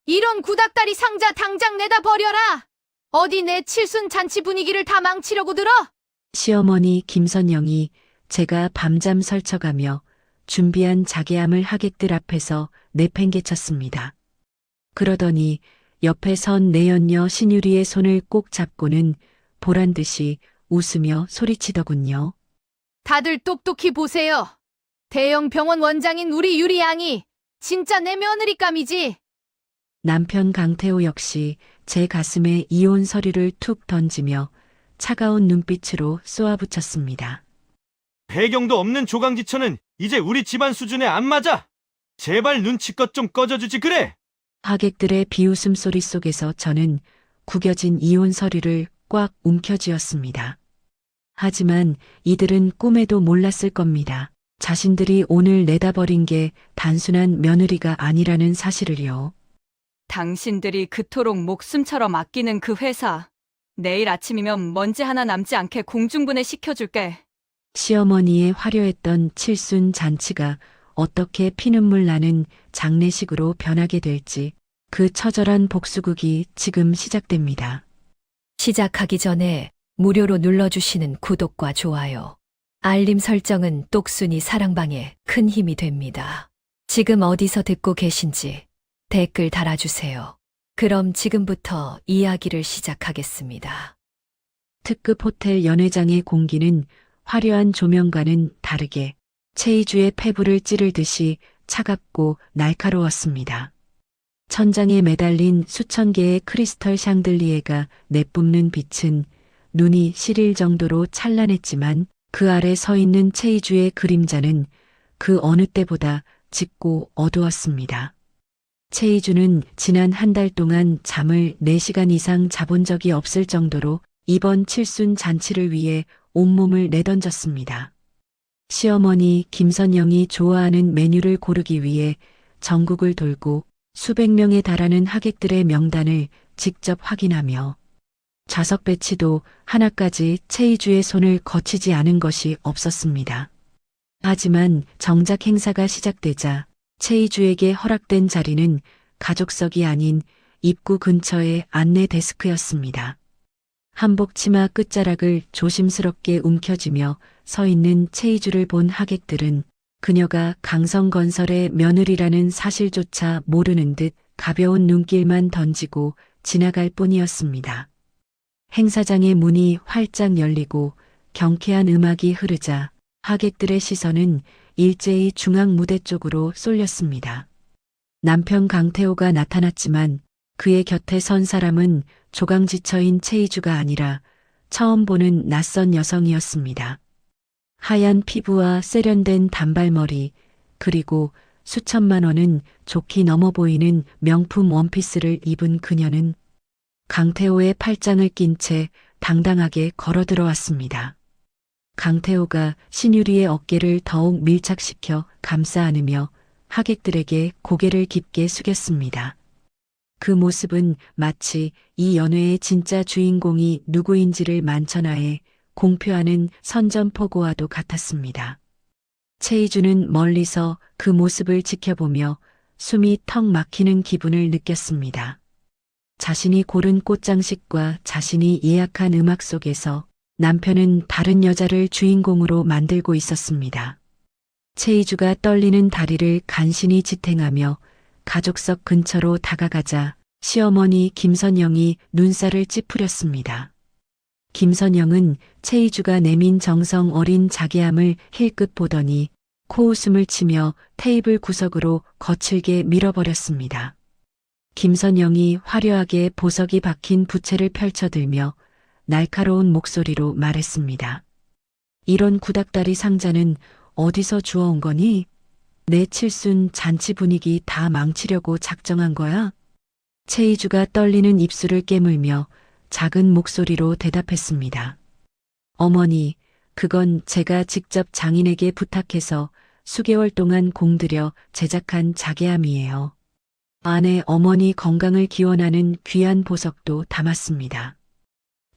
이런 구닥다리 상자 당장 내다 버려라. 어디 내 칠순 잔치 분위기를 다 망치려고 들어? 시어머니 김선영이 제가 밤잠 설쳐가며 준비한 자개함을 하객들 앞에서 내팽개쳤습니다. 그러더니 옆에 선 내연녀 신유리의 손을 꼭 잡고는 보란듯이 웃으며 소리치더군요. 다들 똑똑히 보세요. 대형 병원 원장인 우리 유리 양이 진짜 내 며느리감이지. 남편 강태호 역시 제 가슴에 이혼 서류를 툭 던지며 차가운 눈빛으로 쏘아붙였습니다. 배경도 없는 조강지처는 이제 우리 집안 수준에 안 맞아. 제발 눈치껏 좀 꺼져주지 그래. 하객들의 비웃음 소리 속에서 저는 구겨진 이혼 서류를 꽉 움켜쥐었습니다. 하지만 이들은 꿈에도 몰랐을 겁니다. 자신들이 오늘 내다버린 게 단순한 며느리가 아니라는 사실을요. 당신들이 그토록 목숨처럼 아끼는 그 회사. 내일 아침이면 먼지 하나 남지 않게 공중분해 시켜줄게. 시어머니의 화려했던 칠순 잔치가 어떻게 피눈물 나는 장례식으로 변하게 될지 그 처절한 복수극이 지금 시작됩니다. 시작하기 전에 무료로 눌러주시는 구독과 좋아요, 알림 설정은 똑순이 사랑방에 큰 힘이 됩니다. 지금 어디서 듣고 계신지 댓글 달아주세요. 그럼 지금부터 이야기를 시작하겠습니다. 특급 호텔 연회장의 공기는 화려한 조명과는 다르게 체이주의 폐부를 찌르듯이 차갑고 날카로웠습니다. 천장에 매달린 수천 개의 크리스털 샹들리에가 내뿜는 빛은 눈이 시릴 정도로 찬란했지만 그 아래 서 있는 체이주의 그림자는 그 어느 때보다 짙고 어두웠습니다. 체이주는 지난 한 달 동안 잠을 4시간 이상 자본 적이 없을 정도로 이번 칠순 잔치를 위해 온몸을 내던졌습니다. 시어머니 김선영이 좋아하는 메뉴를 고르기 위해 전국을 돌고 수백 명에 달하는 하객들의 명단을 직접 확인하며 좌석 배치도 하나까지 체이주의 손을 거치지 않은 것이 없었습니다. 하지만 정작 행사가 시작되자 체이주에게 허락된 자리는 가족석이 아닌 입구 근처의 안내 데스크였습니다. 한복 치마 끝자락을 조심스럽게 움켜쥐며 서 있는 체이주를 본 하객들은 그녀가 강성건설의 며느리라는 사실조차 모르는 듯 가벼운 눈길만 던지고 지나갈 뿐이었습니다. 행사장의 문이 활짝 열리고 경쾌한 음악이 흐르자 하객들의 시선은 일제히 중앙 무대 쪽으로 쏠렸습니다. 남편 강태호가 나타났지만 그의 곁에 선 사람은 조강지처인 체이주가 아니라 처음 보는 낯선 여성이었습니다. 하얀 피부와 세련된 단발머리, 그리고 수천만 원은 좋게 넘어 보이는 명품 원피스를 입은 그녀는 강태호의 팔짱을 낀 채 당당하게 걸어 들어왔습니다. 강태호가 신유리의 어깨를 더욱 밀착시켜 감싸 안으며 하객들에게 고개를 깊게 숙였습니다. 그 모습은 마치 이 연회의 진짜 주인공이 누구인지를 만천하에 공표하는 선전포고와도 같았습니다. 체이주는 멀리서 그 모습을 지켜보며 숨이 턱 막히는 기분을 느꼈습니다. 자신이 고른 꽃장식과 자신이 예약한 음악 속에서 남편은 다른 여자를 주인공으로 만들고 있었습니다. 체이주가 떨리는 다리를 간신히 지탱하며 가족석 근처로 다가가자 시어머니 김선영이 눈살을 찌푸렸습니다. 김선영은 체이주가 내민 정성 어린 자개함을 힐끗 보더니 코웃음을 치며 테이블 구석으로 거칠게 밀어버렸습니다. 김선영이 화려하게 보석이 박힌 부채를 펼쳐들며 날카로운 목소리로 말했습니다. 이런 구닥다리 상자는 어디서 주워온 거니? 내 칠순 잔치 분위기 다 망치려고 작정한 거야? 체이주가 떨리는 입술을 깨물며 작은 목소리로 대답했습니다. 어머니, 그건 제가 직접 장인에게 부탁해서 수개월 동안 공들여 제작한 자개함이에요. 안에 어머니 건강을 기원하는 귀한 보석도 담았습니다.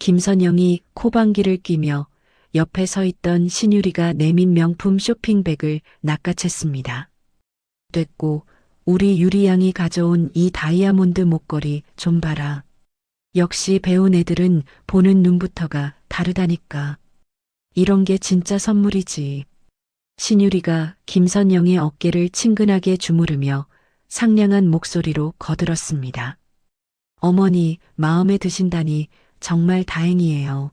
김선영이 코방귀를 뀌며 옆에 서 있던 신유리가 내민 명품 쇼핑백을 낚아챘습니다. 됐고 우리 유리 양이 가져온 이 다이아몬드 목걸이 좀 봐라. 역시 배운 애들은 보는 눈부터가 다르다니까. 이런 게 진짜 선물이지. 신유리가 김선영의 어깨를 친근하게 주무르며 상냥한 목소리로 거들었습니다. 어머니, 마음에 드신다니 정말 다행이에요.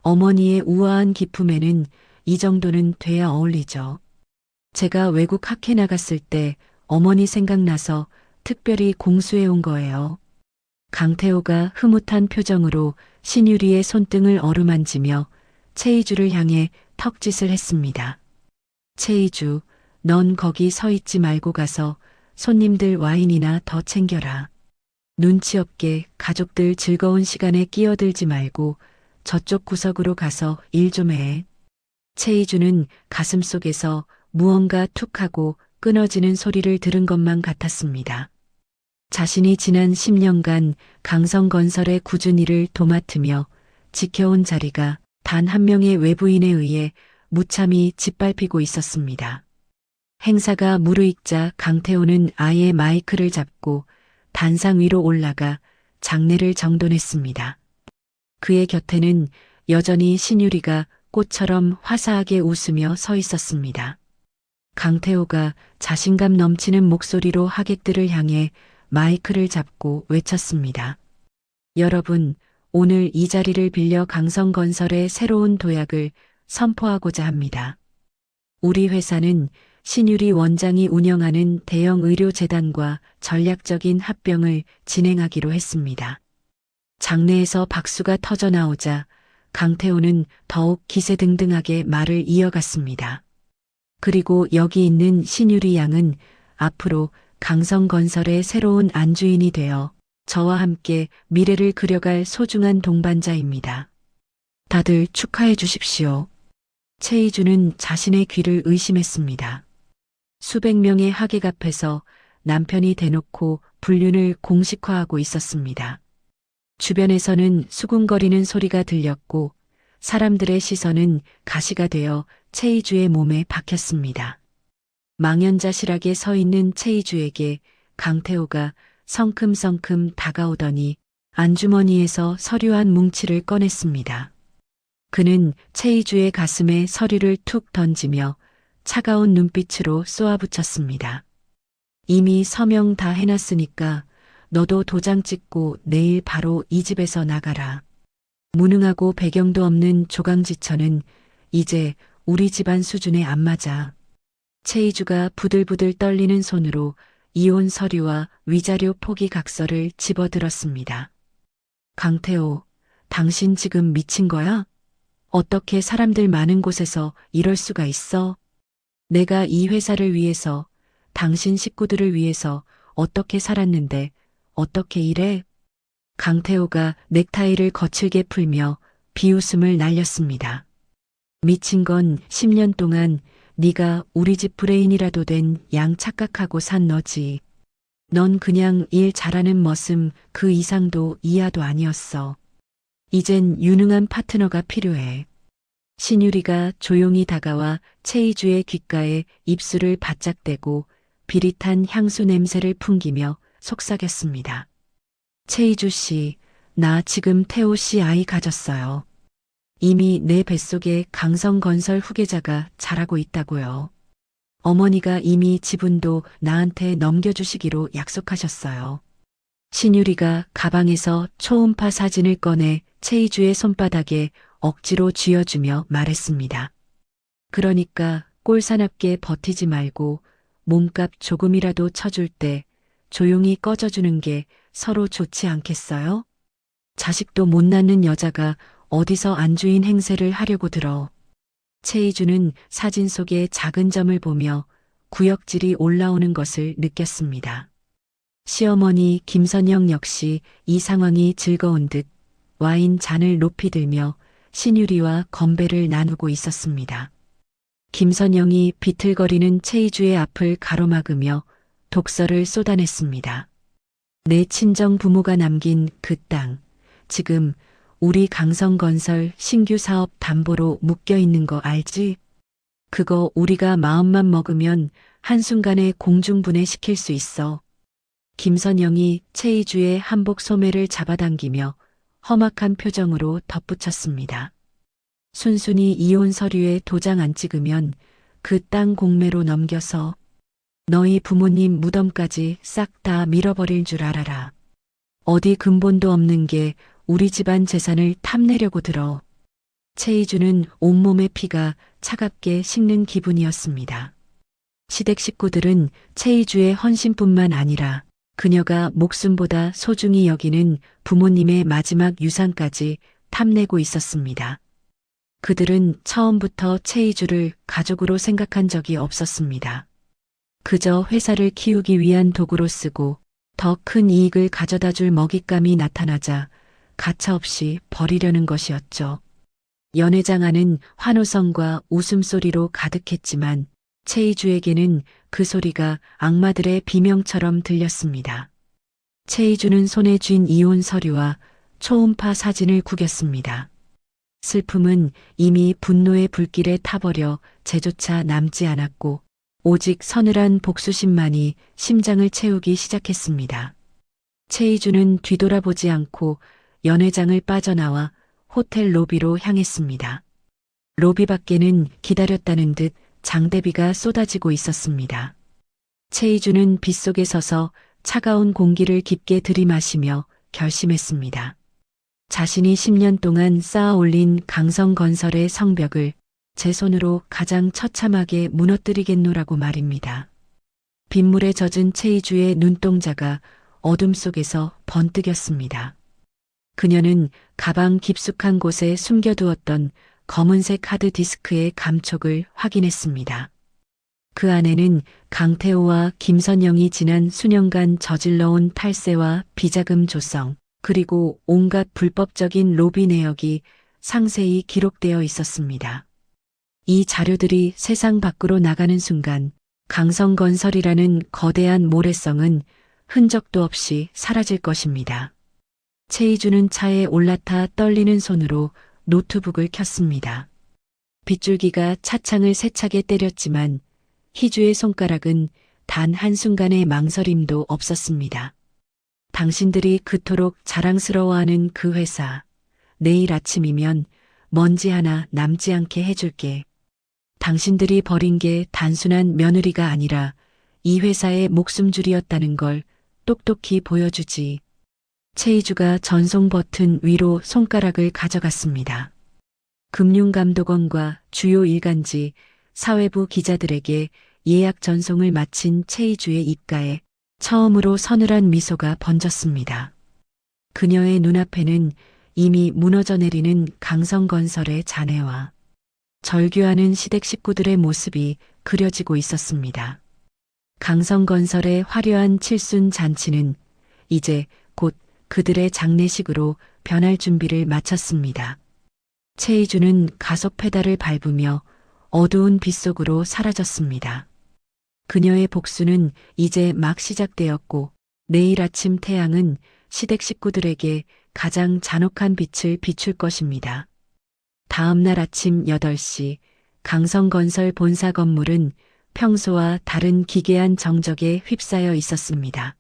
어머니의 우아한 기품에는 이 정도는 돼야 어울리죠. 제가 외국 학회 나갔을 때 어머니 생각나서 특별히 공수해 온 거예요. 강태호가 흐뭇한 표정으로 신유리의 손등을 어루만지며 채이주를 향해 턱짓을 했습니다. 채이주, 넌 거기 서 있지 말고 가서 손님들 와인이나 더 챙겨라. 눈치 없게 가족들 즐거운 시간에 끼어들지 말고 저쪽 구석으로 가서 일 좀 해. 채이주는 가슴속에서 무언가 툭 하고 끊어지는 소리를 들은 것만 같았습니다. 자신이 지난 10년간 강성건설의 꾸준히 일을 도맡으며 지켜온 자리가 단 한 명의 외부인에 의해 무참히 짓밟히고 있었습니다. 행사가 무르익자 강태호는 아예 마이크를 잡고 단상 위로 올라가 장례를 정돈했습니다. 그의 곁에는 여전히 신유리가 꽃처럼 화사하게 웃으며 서 있었습니다. 강태호가 자신감 넘치는 목소리로 하객들을 향해 마이크를 잡고 외쳤습니다. 여러분, 오늘 이 자리를 빌려 강성건설의 새로운 도약을 선포하고자 합니다. 우리 회사는 신유리 원장이 운영하는 대형 의료재단과 전략적인 합병을 진행하기로 했습니다. 장내에서 박수가 터져 나오자 강태호는 더욱 기세등등하게 말을 이어갔습니다. 그리고 여기 있는 신유리 양은 앞으로 강성건설의 새로운 안주인이 되어 저와 함께 미래를 그려갈 소중한 동반자입니다. 다들 축하해 주십시오. 채이주는 자신의 귀를 의심했습니다. 수백 명의 하객 앞에서 남편이 대놓고 불륜을 공식화하고 있었습니다. 주변에서는 수군거리는 소리가 들렸고 사람들의 시선은 가시가 되어 채이주의 몸에 박혔습니다. 망연자실하게 서 있는 채이주에게 강태호가 성큼성큼 다가오더니 안주머니에서 서류 한 뭉치를 꺼냈습니다. 그는 채이주의 가슴에 서류를 툭 던지며 차가운 눈빛으로 쏘아붙였습니다. 이미 서명 다 해놨으니까 너도 도장 찍고 내일 바로 이 집에서 나가라. 무능하고 배경도 없는 조강지처는 이제 우리 집안 수준에 안 맞아. 채이주가 부들부들 떨리는 손으로 이혼 서류와 위자료 포기 각서를 집어들었습니다. 강태호, 당신 지금 미친 거야? 어떻게 사람들 많은 곳에서 이럴 수가 있어? 내가 이 회사를 위해서, 당신 식구들을 위해서 어떻게 살았는데 어떻게 이래? 강태호가 넥타이를 거칠게 풀며 비웃음을 날렸습니다. 미친 건 10년 동안 네가 우리 집 브레인이라도 된 양 착각하고 산 너지. 넌 그냥 일 잘하는 머슴 그 이상도 이하도 아니었어. 이젠 유능한 파트너가 필요해. 신유리가 조용히 다가와 채이주의 귓가에 입술을 바짝 대고 비릿한 향수 냄새를 풍기며 속삭였습니다. 채이주 씨, 나 지금 태호 씨 아이 가졌어요. 이미 내 뱃속에 강성건설 후계자가 자라고 있다고요. 어머니가 이미 지분도 나한테 넘겨주시기로 약속하셨어요. 신유리가 가방에서 초음파 사진을 꺼내 채이주의 손바닥에 억지로 쥐어주며 말했습니다. 그러니까 꼴사납게 버티지 말고 몸값 조금이라도 쳐줄 때 조용히 꺼져주는 게 서로 좋지 않겠어요? 자식도 못 낳는 여자가 어디서 안주인 행세를 하려고 들어. 채이주는 사진 속의 작은 점을 보며 구역질이 올라오는 것을 느꼈습니다. 시어머니 김선영 역시 이 상황이 즐거운 듯 와인 잔을 높이 들며 신유리와 건배를 나누고 있었습니다. 김선영이 비틀거리는 채이주의 앞을 가로막으며 독서를 쏟아냈습니다. 내 친정 부모가 남긴 그 땅, 지금 우리 강성건설 신규 사업 담보로 묶여 있는 거 알지? 그거 우리가 마음만 먹으면 한순간에 공중분해시킬 수 있어. 김선영이 최이주의 한복 소매를 잡아당기며 험악한 표정으로 덧붙였습니다. 순순히 이혼 서류에 도장 안 찍으면 그 땅 공매로 넘겨서 너희 부모님 무덤까지 싹 다 밀어버릴 줄 알아라. 어디 근본도 없는 게 우리 집안 재산을 탐내려고 들어. 최이주는 온몸의 피가 차갑게 식는 기분이었습니다. 시댁 식구들은 최이주의 헌신뿐만 아니라 그녀가 목숨보다 소중히 여기는 부모님의 마지막 유산까지 탐내고 있었습니다. 그들은 처음부터 최이주를 가족으로 생각한 적이 없었습니다. 그저 회사를 키우기 위한 도구로 쓰고 더 큰 이익을 가져다 줄 먹잇감이 나타나자 가차없이 버리려는 것이었죠. 연회장 안은 환호성과 웃음소리로 가득했지만 최이주에게는 그 소리가 악마들의 비명처럼 들렸습니다. 최이주는 손에 쥔 이혼 서류와 초음파 사진을 구겼습니다. 슬픔은 이미 분노의 불길에 타버려 재조차 남지 않았고 오직 서늘한 복수심만이 심장을 채우기 시작했습니다. 최이주는 뒤돌아보지 않고 연회장을 빠져나와 호텔 로비로 향했습니다. 로비 밖에는 기다렸다는 듯 장대비가 쏟아지고 있었습니다. 최이주는 빗속에 서서 차가운 공기를 깊게 들이마시며 결심했습니다. 자신이 10년 동안 쌓아 올린 강성건설의 성벽을 제 손으로 가장 처참하게 무너뜨리겠노라고 말입니다. 빗물에 젖은 최이주의 눈동자가 어둠 속에서 번뜩였습니다. 그녀는 가방 깊숙한 곳에 숨겨두었던 검은색 하드디스크의 감촉을 확인했습니다. 그 안에는 강태호와 김선영이 지난 수년간 저질러온 탈세와 비자금 조성, 그리고 온갖 불법적인 로비 내역이 상세히 기록되어 있었습니다. 이 자료들이 세상 밖으로 나가는 순간 강성건설이라는 거대한 모래성은 흔적도 없이 사라질 것입니다. 최이주는 차에 올라타 떨리는 손으로 노트북을 켰습니다. 빗줄기가 차창을 세차게 때렸지만 희주의 손가락은 단 한순간의 망설임도 없었습니다. 당신들이 그토록 자랑스러워하는 그 회사, 내일 아침이면 먼지 하나 남지 않게 해줄게. 당신들이 버린 게 단순한 며느리가 아니라 이 회사의 목숨줄이었다는 걸 똑똑히 보여주지. 최이주가 전송 버튼 위로 손가락을 가져갔습니다. 금융감독원과 주요 일간지, 사회부 기자들에게 예약 전송을 마친 최이주의 입가에 처음으로 서늘한 미소가 번졌습니다. 그녀의 눈앞에는 이미 무너져 내리는 강성건설의 잔해와 절규하는 시댁 식구들의 모습이 그려지고 있었습니다. 강성건설의 화려한 칠순 잔치는 이제 곧 그들의 장례식으로 변할 준비를 마쳤습니다. 최이주는 가속 페달을 밟으며 어두운 빗속으로 사라졌습니다. 그녀의 복수는 이제 막 시작되었고 내일 아침 태양은 시댁 식구들에게 가장 잔혹한 빛을 비출 것입니다. 다음 날 아침 8시 강성건설 본사 건물은 평소와 다른 기괴한 정적에 휩싸여 있었습니다.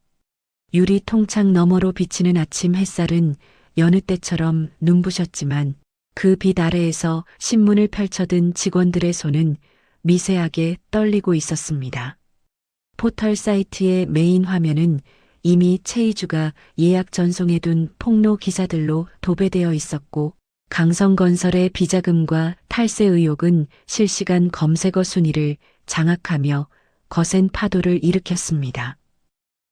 유리 통창 너머로 비치는 아침 햇살은 여느 때처럼 눈부셨지만 그 빛 아래에서 신문을 펼쳐든 직원들의 손은 미세하게 떨리고 있었습니다. 포털 사이트의 메인 화면은 이미 최이주가 예약 전송해둔 폭로 기사들로 도배되어 있었고 강성건설의 비자금과 탈세 의혹은 실시간 검색어 순위를 장악하며 거센 파도를 일으켰습니다.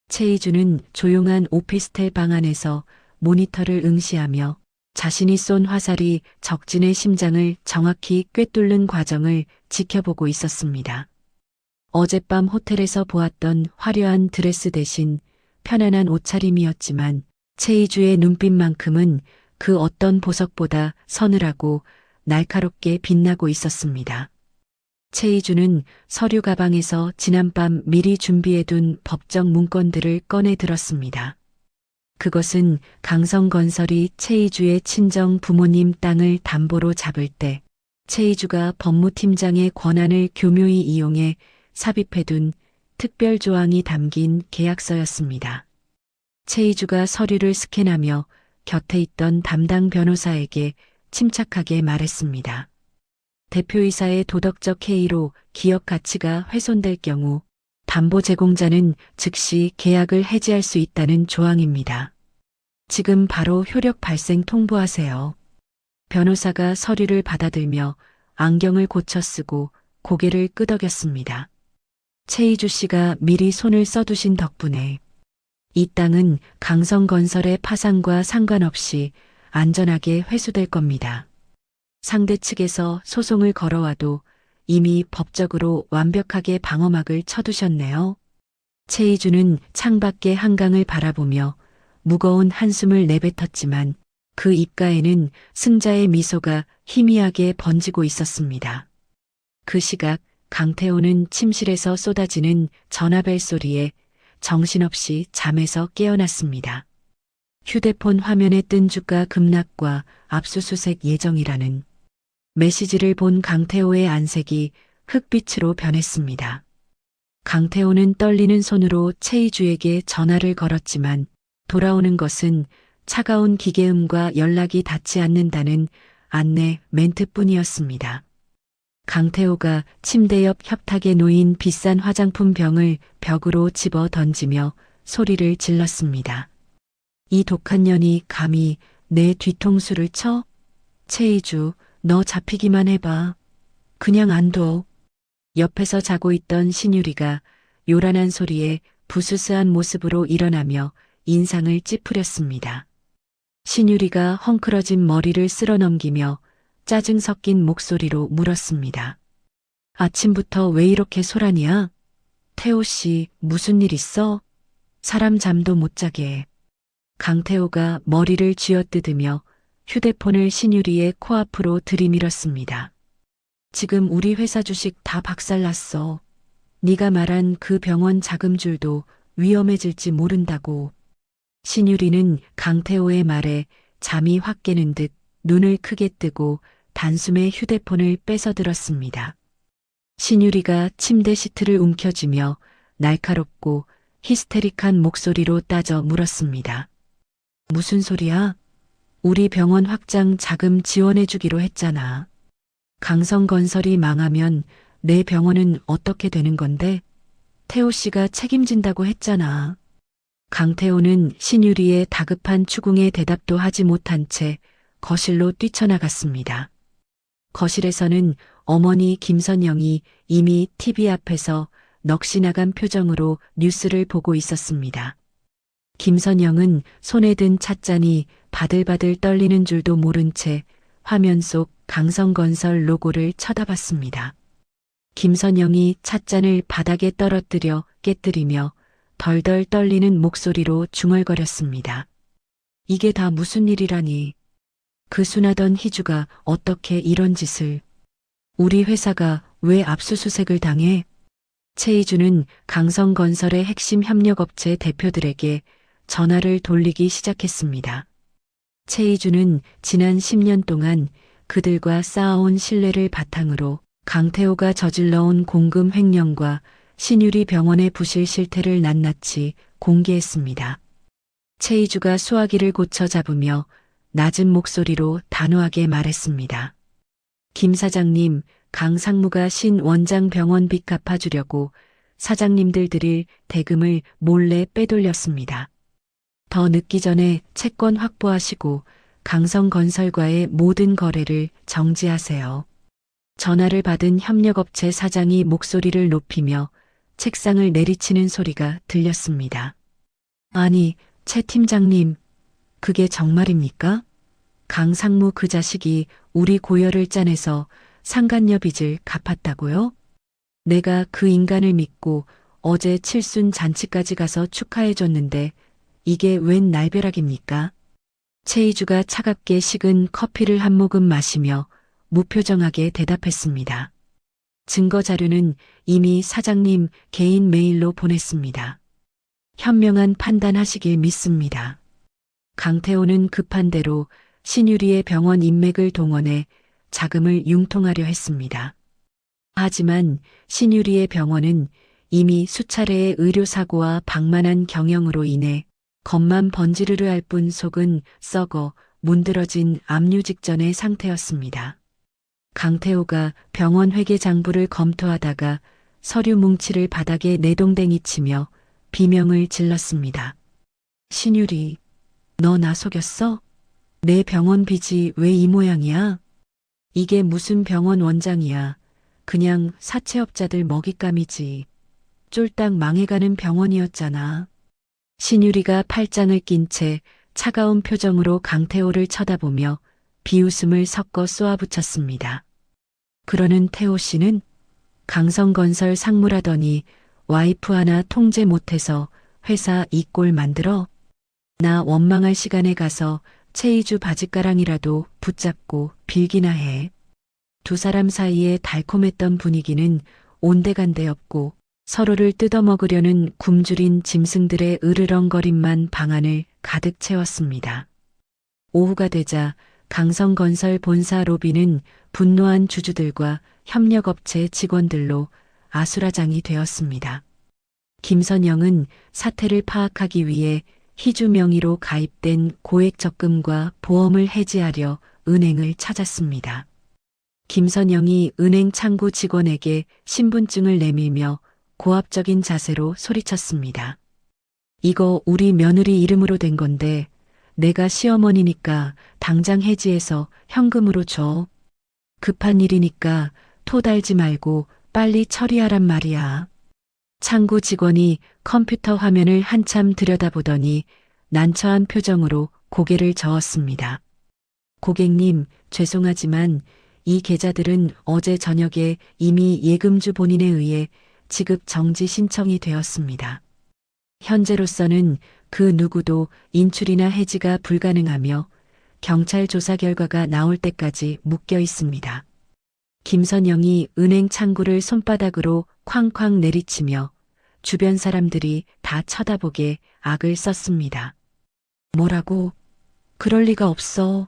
최이주는 조용한 오피스텔 방 안에서 모니터를 응시하며 자신이 쏜 화살이 적진의 심장을 정확히 꿰뚫는 과정을 지켜보고 있었습니다. 어젯밤 호텔에서 보았던 화려한 드레스 대신 편안한 옷차림이었지만 최이주의 눈빛만큼은 그 어떤 보석보다 서늘하고 날카롭게 빛나고 있었습니다. 최이주는 서류 가방에서 지난밤 미리 준비해둔 법정 문건들을 꺼내 들었습니다. 그것은 강성건설이 최이주의 친정 부모님 땅을 담보로 잡을 때 최이주가 법무팀장의 권한을 교묘히 이용해 삽입해둔 특별 조항이 담긴 계약서였습니다. 최이주가 서류를 스캔하며 곁에 있던 담당 변호사에게 침착하게 말했습니다. 대표이사의 도덕적 해이로 기업 가치가 훼손될 경우 담보 제공자는 즉시 계약을 해지할 수 있다는 조항입니다. 지금 바로 효력 발생 통보하세요. 변호사가 서류를 받아들며 안경을 고쳐 쓰고 고개를 끄덕였습니다. 최이주 씨가 미리 손을 써두신 덕분에 이 땅은 강성건설의 파산과 상관없이 안전하게 회수될 겁니다. 상대 측에서 소송을 걸어와도 이미 법적으로 완벽하게 방어막을 쳐두셨네요. 최이주는 창밖의 한강을 바라보며 무거운 한숨을 내뱉었지만 그 입가에는 승자의 미소가 희미하게 번지고 있었습니다. 그 시각 강태호는 침실에서 쏟아지는 전화벨 소리에 정신없이 잠에서 깨어났습니다. 휴대폰 화면에 뜬 주가 급락과 압수수색 예정이라는 메시지를 본 강태호의 안색이 흑빛으로 변했습니다. 강태호는 떨리는 손으로 최이주에게 전화를 걸었지만 돌아오는 것은 차가운 기계음과 연락이 닿지 않는다는 안내 멘트뿐이었습니다. 강태호가 침대 옆 협탁에 놓인 비싼 화장품 병을 벽으로 집어 던지며 소리를 질렀습니다. 이 독한 년이 감히 내 뒤통수를 쳐? 최이주, 너 잡히기만 해봐. 그냥 안 둬. 옆에서 자고 있던 신유리가 요란한 소리에 부스스한 모습으로 일어나며 인상을 찌푸렸습니다. 신유리가 헝클어진 머리를 쓸어넘기며 짜증 섞인 목소리로 물었습니다. 아침부터 왜 이렇게 소란이야? 태호 씨, 무슨 일 있어? 사람 잠도 못 자게. 강태호가 머리를 쥐어뜯으며 휴대폰을 신유리의 코앞으로 들이밀었습니다. 지금 우리 회사 주식 다 박살났어. 네가 말한 그 병원 자금줄도 위험해질지 모른다고. 신유리는 강태호의 말에 잠이 확 깨는 듯 눈을 크게 뜨고 단숨에 휴대폰을 뺏어들었습니다. 신유리가 침대 시트를 움켜쥐며 날카롭고 히스테릭한 목소리로 따져 물었습니다. 무슨 소리야? 우리 병원 확장 자금 지원해주기로 했잖아. 강성건설이 망하면 내 병원은 어떻게 되는 건데? 태호 씨가 책임진다고 했잖아. 강태호는 신유리의 다급한 추궁에 대답도 하지 못한 채 거실로 뛰쳐나갔습니다. 거실에서는 어머니 김선영이 이미 TV 앞에서 넋이 나간 표정으로 뉴스를 보고 있었습니다. 김선영은 손에 든 찻잔이 바들바들 떨리는 줄도 모른 채 화면 속 강성건설 로고를 쳐다봤습니다. 김선영이 찻잔을 바닥에 떨어뜨려 깨뜨리며 덜덜 떨리는 목소리로 중얼거렸습니다. 이게 다 무슨 일이라니. 그 순하던 희주가 어떻게 이런 짓을. 우리 회사가 왜 압수수색을 당해? 최이주는 강성건설의 핵심 협력업체 대표들에게 전화를 돌리기 시작했습니다. 최이주는 지난 10년 동안 그들과 쌓아온 신뢰를 바탕으로 강태호가 저질러온 공금 횡령과 신유리 병원의 부실 실태를 낱낱이 공개했습니다. 최이주가 수화기를 고쳐 잡으며 낮은 목소리로 단호하게 말했습니다. 김 사장님, 강 상무가 신 원장 병원 빚 갚아주려고 사장님들 드릴 대금을 몰래 빼돌렸습니다. 더 늦기 전에 채권 확보하시고 강성건설과의 모든 거래를 정지하세요. 전화를 받은 협력업체 사장이 목소리를 높이며 책상을 내리치는 소리가 들렸습니다. 아니, 최 팀장님, 그게 정말입니까? 강 상무 그 자식이 우리 고열을 짜내서 상간녀 빚을 갚았다고요? 내가 그 인간을 믿고 어제 칠순 잔치까지 가서 축하해줬는데 이게 웬 날벼락입니까? 최이주가 차갑게 식은 커피를 한 모금 마시며 무표정하게 대답했습니다. 증거 자료는 이미 사장님 개인 메일로 보냈습니다. 현명한 판단하시길 믿습니다. 강태호는 급한 대로 신유리의 병원 인맥을 동원해 자금을 융통하려 했습니다. 하지만 신유리의 병원은 이미 수차례의 의료사고와 방만한 경영으로 인해 겉만 번지르르 할 뿐 속은 썩어 문드러진 압류 직전의 상태였습니다. 강태호가 병원 회계 장부를 검토하다가 서류 뭉치를 바닥에 내동댕이 치며 비명을 질렀습니다. 신유리, 너 나 속였어? 내 병원 빚이 왜 이 모양이야? 이게 무슨 병원 원장이야. 그냥 사채업자들 먹잇감이지. 쫄딱 망해가는 병원이었잖아. 신유리가 팔짱을 낀 채 차가운 표정으로 강태호를 쳐다보며 비웃음을 섞어 쏘아붙였습니다. 그러는 태호 씨는 강성건설 상무라더니 와이프 하나 통제 못해서 회사 이 꼴 만들어? 나 원망할 시간에 가서 최이주 바짓가랑이라도 붙잡고 빌기나 해. 두 사람 사이에 달콤했던 분위기는 온데간데 없고 서로를 뜯어먹으려는 굶주린 짐승들의 으르렁거림만 방안을 가득 채웠습니다. 오후가 되자 강성건설 본사 로비는 분노한 주주들과 협력업체 직원들로 아수라장이 되었습니다. 김선영은 사태를 파악하기 위해 희주 명의로 가입된 고액 적금과 보험을 해지하려 은행을 찾았습니다. 김선영이 은행 창구 직원에게 신분증을 내밀며 고압적인 자세로 소리쳤습니다. 이거 우리 며느리 이름으로 된 건데 내가 시어머니니까 당장 해지해서 현금으로 줘. 급한 일이니까 토 달지 말고 빨리 처리하란 말이야. 창구 직원이 컴퓨터 화면을 한참 들여다보더니 난처한 표정으로 고개를 저었습니다. 고객님, 죄송하지만 이 계좌들은 어제 저녁에 이미 예금주 본인에 의해 지급 정지 신청이 되었습니다. 현재로서는 그 누구도 인출이나 해지가 불가능하며 경찰 조사 결과가 나올 때까지 묶여 있습니다. 김선영이 은행 창구를 손바닥으로 쾅쾅 내리치며 주변 사람들이 다 쳐다보게 악을 썼습니다. 뭐라고? 그럴 리가 없어.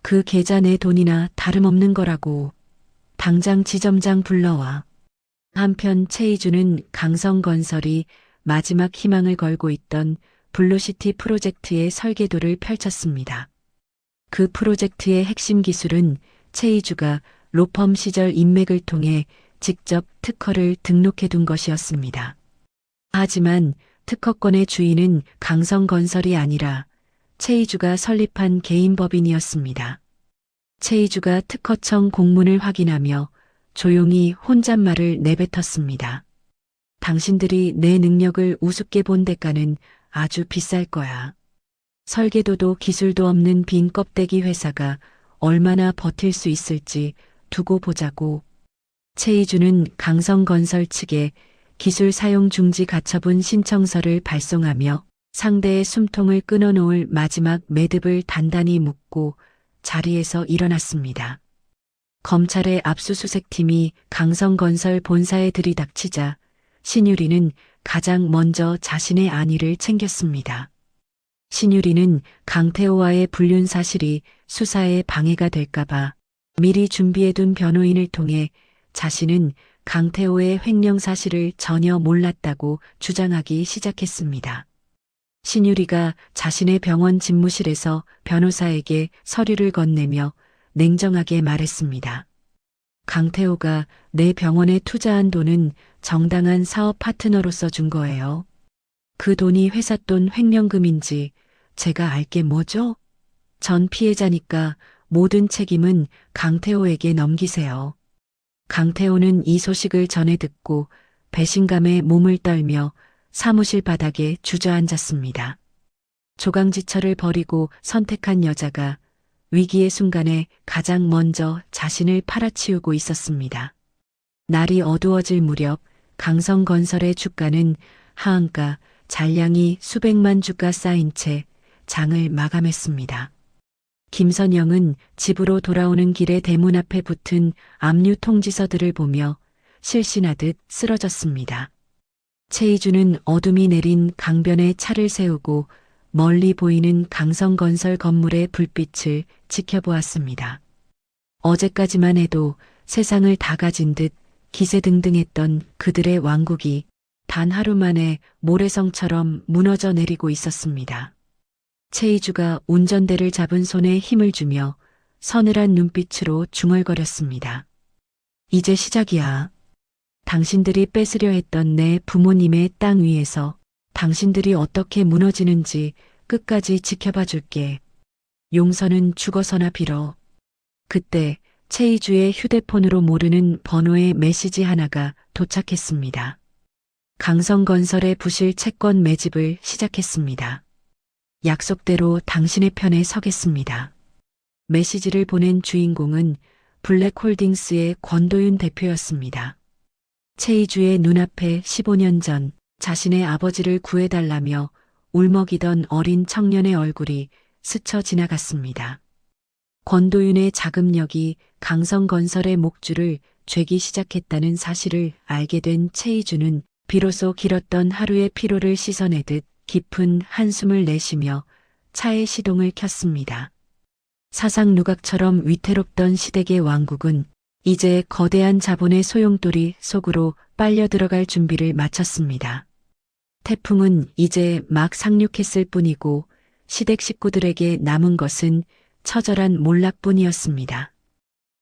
그 계좌 내 돈이나 다름없는 거라고. 당장 지점장 불러와. 한편 최이주는 강성건설이 마지막 희망을 걸고 있던 블루시티 프로젝트의 설계도를 펼쳤습니다. 그 프로젝트의 핵심 기술은 최이주가 로펌 시절 인맥을 통해 직접 특허를 등록해둔 것이었습니다. 하지만 특허권의 주인은 강성건설이 아니라 최이주가 설립한 개인 법인이었습니다. 최이주가 특허청 공문을 확인하며 조용히 혼잣말을 내뱉었습니다. 당신들이 내 능력을 우습게 본 대가는 아주 비쌀 거야. 설계도도 기술도 없는 빈 껍데기 회사가 얼마나 버틸 수 있을지 두고 보자고. 최이주는 강성건설 측에 기술 사용 중지 가처분 신청서를 발송하며 상대의 숨통을 끊어놓을 마지막 매듭을 단단히 묶고 자리에서 일어났습니다. 검찰의 압수수색팀이 강성건설 본사에 들이닥치자 신유리는 가장 먼저 자신의 안위를 챙겼습니다. 신유리는 강태호와의 불륜 사실이 수사에 방해가 될까봐 미리 준비해둔 변호인을 통해 자신은 강태호의 횡령 사실을 전혀 몰랐다고 주장하기 시작했습니다. 신유리가 자신의 병원 집무실에서 변호사에게 서류를 건네며 냉정하게 말했습니다. 강태호가 내 병원에 투자한 돈은 정당한 사업 파트너로서 준 거예요. 그 돈이 회사 돈 횡령금인지 제가 알게 뭐죠? 전 피해자니까 모든 책임은 강태호에게 넘기세요. 강태호는 이 소식을 전해 듣고 배신감에 몸을 떨며 사무실 바닥에 주저앉았습니다. 조강지처를 버리고 선택한 여자가 위기의 순간에 가장 먼저 자신을 팔아치우고 있었습니다. 날이 어두워질 무렵 강성건설의 주가는 하한가 잔량이 수백만 주가 쌓인 채 장을 마감했습니다. 김선영은 집으로 돌아오는 길에 대문 앞에 붙은 압류 통지서들을 보며 실신하듯 쓰러졌습니다. 최이주는 어둠이 내린 강변에 차를 세우고 멀리 보이는 강성건설 건물의 불빛을 지켜보았습니다. 어제까지만 해도 세상을 다 가진 듯 기세등등했던 그들의 왕국이 단 하루 만에 모래성처럼 무너져 내리고 있었습니다. 최이주가 운전대를 잡은 손에 힘을 주며 서늘한 눈빛으로 중얼거렸습니다. 이제 시작이야. 당신들이 뺏으려 했던 내 부모님의 땅 위에서 당신들이 어떻게 무너지는지 끝까지 지켜봐 줄게. 용서는 죽어서나 빌어. 그때 최이주의 휴대폰으로 모르는 번호의 메시지 하나가 도착했습니다. 강성건설의 부실 채권 매집을 시작했습니다. 약속대로 당신의 편에 서겠습니다. 메시지를 보낸 주인공은 블랙홀딩스의 권도윤 대표였습니다. 최이주의 눈앞에 15년 전 자신의 아버지를 구해달라며 울먹이던 어린 청년의 얼굴이 스쳐 지나갔습니다. 권도윤의 자금력이 강성건설의 목줄을 죄기 시작했다는 사실을 알게 된 최이주는 비로소 길었던 하루의 피로를 씻어내듯 깊은 한숨을 내쉬며 차의 시동을 켰습니다. 사상누각처럼 위태롭던 시댁의 왕국은 이제 거대한 자본의 소용돌이 속으로 빨려 들어갈 준비를 마쳤습니다. 태풍은 이제 막 상륙했을 뿐이고 시댁 식구들에게 남은 것은 처절한 몰락뿐이었습니다.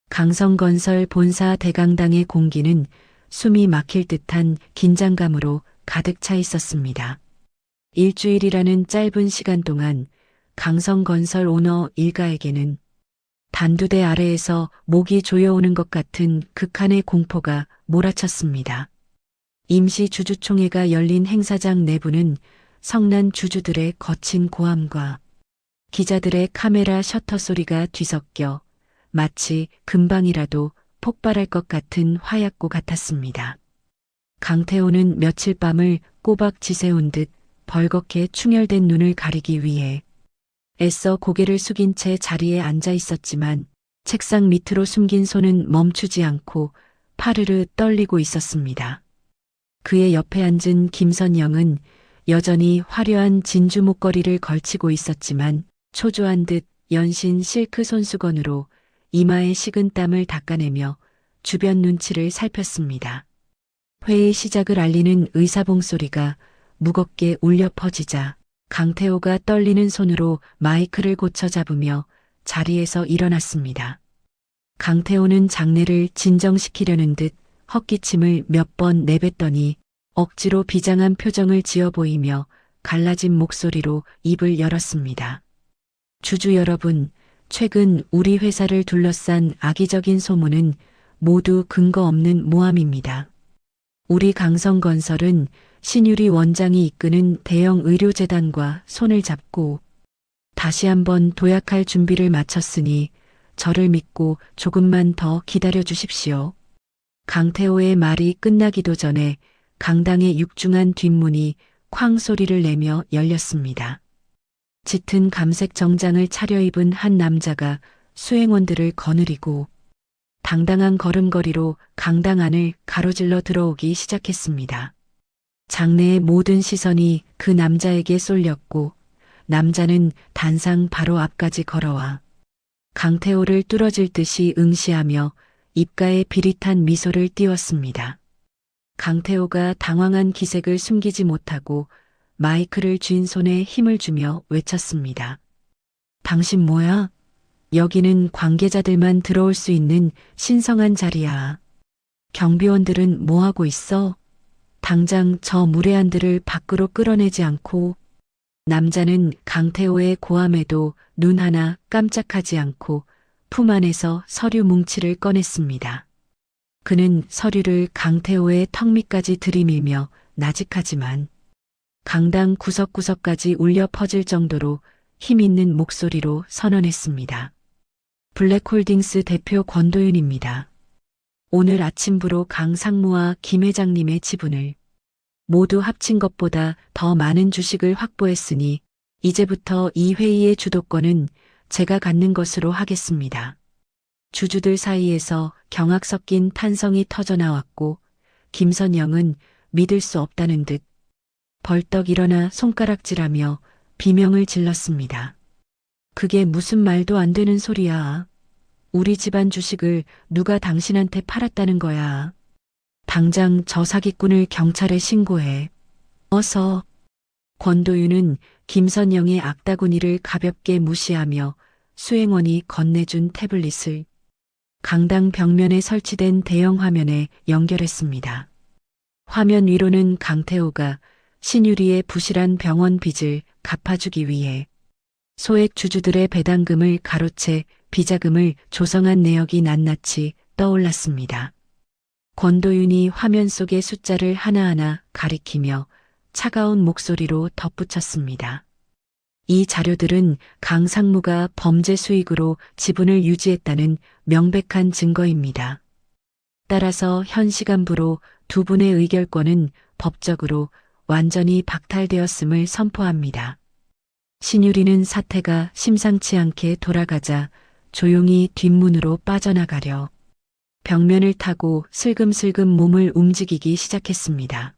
강성건설 본사 대강당의 공기는 숨이 막힐 듯한 긴장감으로 가득 차 있었습니다. 일주일이라는 짧은 시간 동안 강성건설 오너 일가에게는 단두대 아래에서 목이 조여오는 것 같은 극한의 공포가 몰아쳤습니다. 임시 주주총회가 열린 행사장 내부는 성난 주주들의 거친 고함과 기자들의 카메라 셔터 소리가 뒤섞여 마치 금방이라도 폭발할 것 같은 화약고 같았습니다. 강태호는 며칠 밤을 꼬박 지새운 듯 벌겋게 충혈된 눈을 가리기 위해 애써 고개를 숙인 채 자리에 앉아 있었지만 책상 밑으로 숨긴 손은 멈추지 않고 파르르 떨리고 있었습니다. 그의 옆에 앉은 김선영은 여전히 화려한 진주 목걸이를 걸치고 있었지만 초조한 듯 연신 실크 손수건으로 이마에 식은 땀을 닦아내며 주변 눈치를 살폈습니다. 회의 시작을 알리는 의사봉 소리가 무겁게 울려 퍼지자 강태호가 떨리는 손으로 마이크를 고쳐 잡으며 자리에서 일어났습니다. 강태호는 장내를 진정시키려는 듯 헛기침을 몇 번 내뱉더니 억지로 비장한 표정을 지어 보이며 갈라진 목소리로 입을 열었습니다. 주주 여러분, 최근 우리 회사를 둘러싼 악의적인 소문은 모두 근거 없는 모함입니다. 우리 강성건설은 신유리 원장이 이끄는 대형 의료재단과 손을 잡고 다시 한번 도약할 준비를 마쳤으니 저를 믿고 조금만 더 기다려 주십시오. 강태호의 말이 끝나기도 전에 강당의 육중한 뒷문이 쾅 소리를 내며 열렸습니다. 짙은 감색 정장을 차려입은 한 남자가 수행원들을 거느리고 당당한 걸음걸이로 강당 안을 가로질러 들어오기 시작했습니다. 장내의 모든 시선이 그 남자에게 쏠렸고 남자는 단상 바로 앞까지 걸어와 강태호를 뚫어질 듯이 응시하며 입가에 비릿한 미소를 띄웠습니다. 강태호가 당황한 기색을 숨기지 못하고 마이크를 쥔 손에 힘을 주며 외쳤습니다. 당신 뭐야? 여기는 관계자들만 들어올 수 있는 신성한 자리야. 경비원들은 뭐하고 있어? 당장 저 무례한들을 밖으로 끌어내지 않고. 남자는 강태호의 고함에도 눈 하나 깜짝하지 않고 품 안에서 서류 뭉치를 꺼냈습니다. 그는 서류를 강태호의 턱 밑까지 들이밀며 나직하지만 강당 구석구석까지 울려 퍼질 정도로 힘있는 목소리로 선언했습니다. 블랙홀딩스 대표 권도윤입니다. 오늘 아침부로 강 상무와 김 회장님의 지분을 모두 합친 것보다 더 많은 주식을 확보했으니 이제부터 이 회의의 주도권은 제가 갖는 것으로 하겠습니다. 주주들 사이에서 경악 섞인 탄성이 터져나왔고 김선영은 믿을 수 없다는 듯 벌떡 일어나 손가락질하며 비명을 질렀습니다. 그게 무슨 말도 안 되는 소리야. 우리 집안 주식을 누가 당신한테 팔았다는 거야. 당장 저 사기꾼을 경찰에 신고해. 어서. 권도윤은 김선영의 악다구니를 가볍게 무시하며 수행원이 건네준 태블릿을 강당 벽면에 설치된 대형 화면에 연결했습니다. 화면 위로는 강태호가 신유리의 부실한 병원 빚을 갚아주기 위해 소액 주주들의 배당금을 가로채 비자금을 조성한 내역이 낱낱이 떠올랐습니다. 권도윤이 화면 속의 숫자를 하나하나 가리키며 차가운 목소리로 덧붙였습니다. 이 자료들은 강 상무가 범죄 수익으로 지분을 유지했다는 명백한 증거입니다. 따라서 현 시간부로 두 분의 의결권은 법적으로 완전히 박탈되었음을 선포합니다. 신유리는 사태가 심상치 않게 돌아가자 조용히 뒷문으로 빠져나가려 벽면을 타고 슬금슬금 몸을 움직이기 시작했습니다.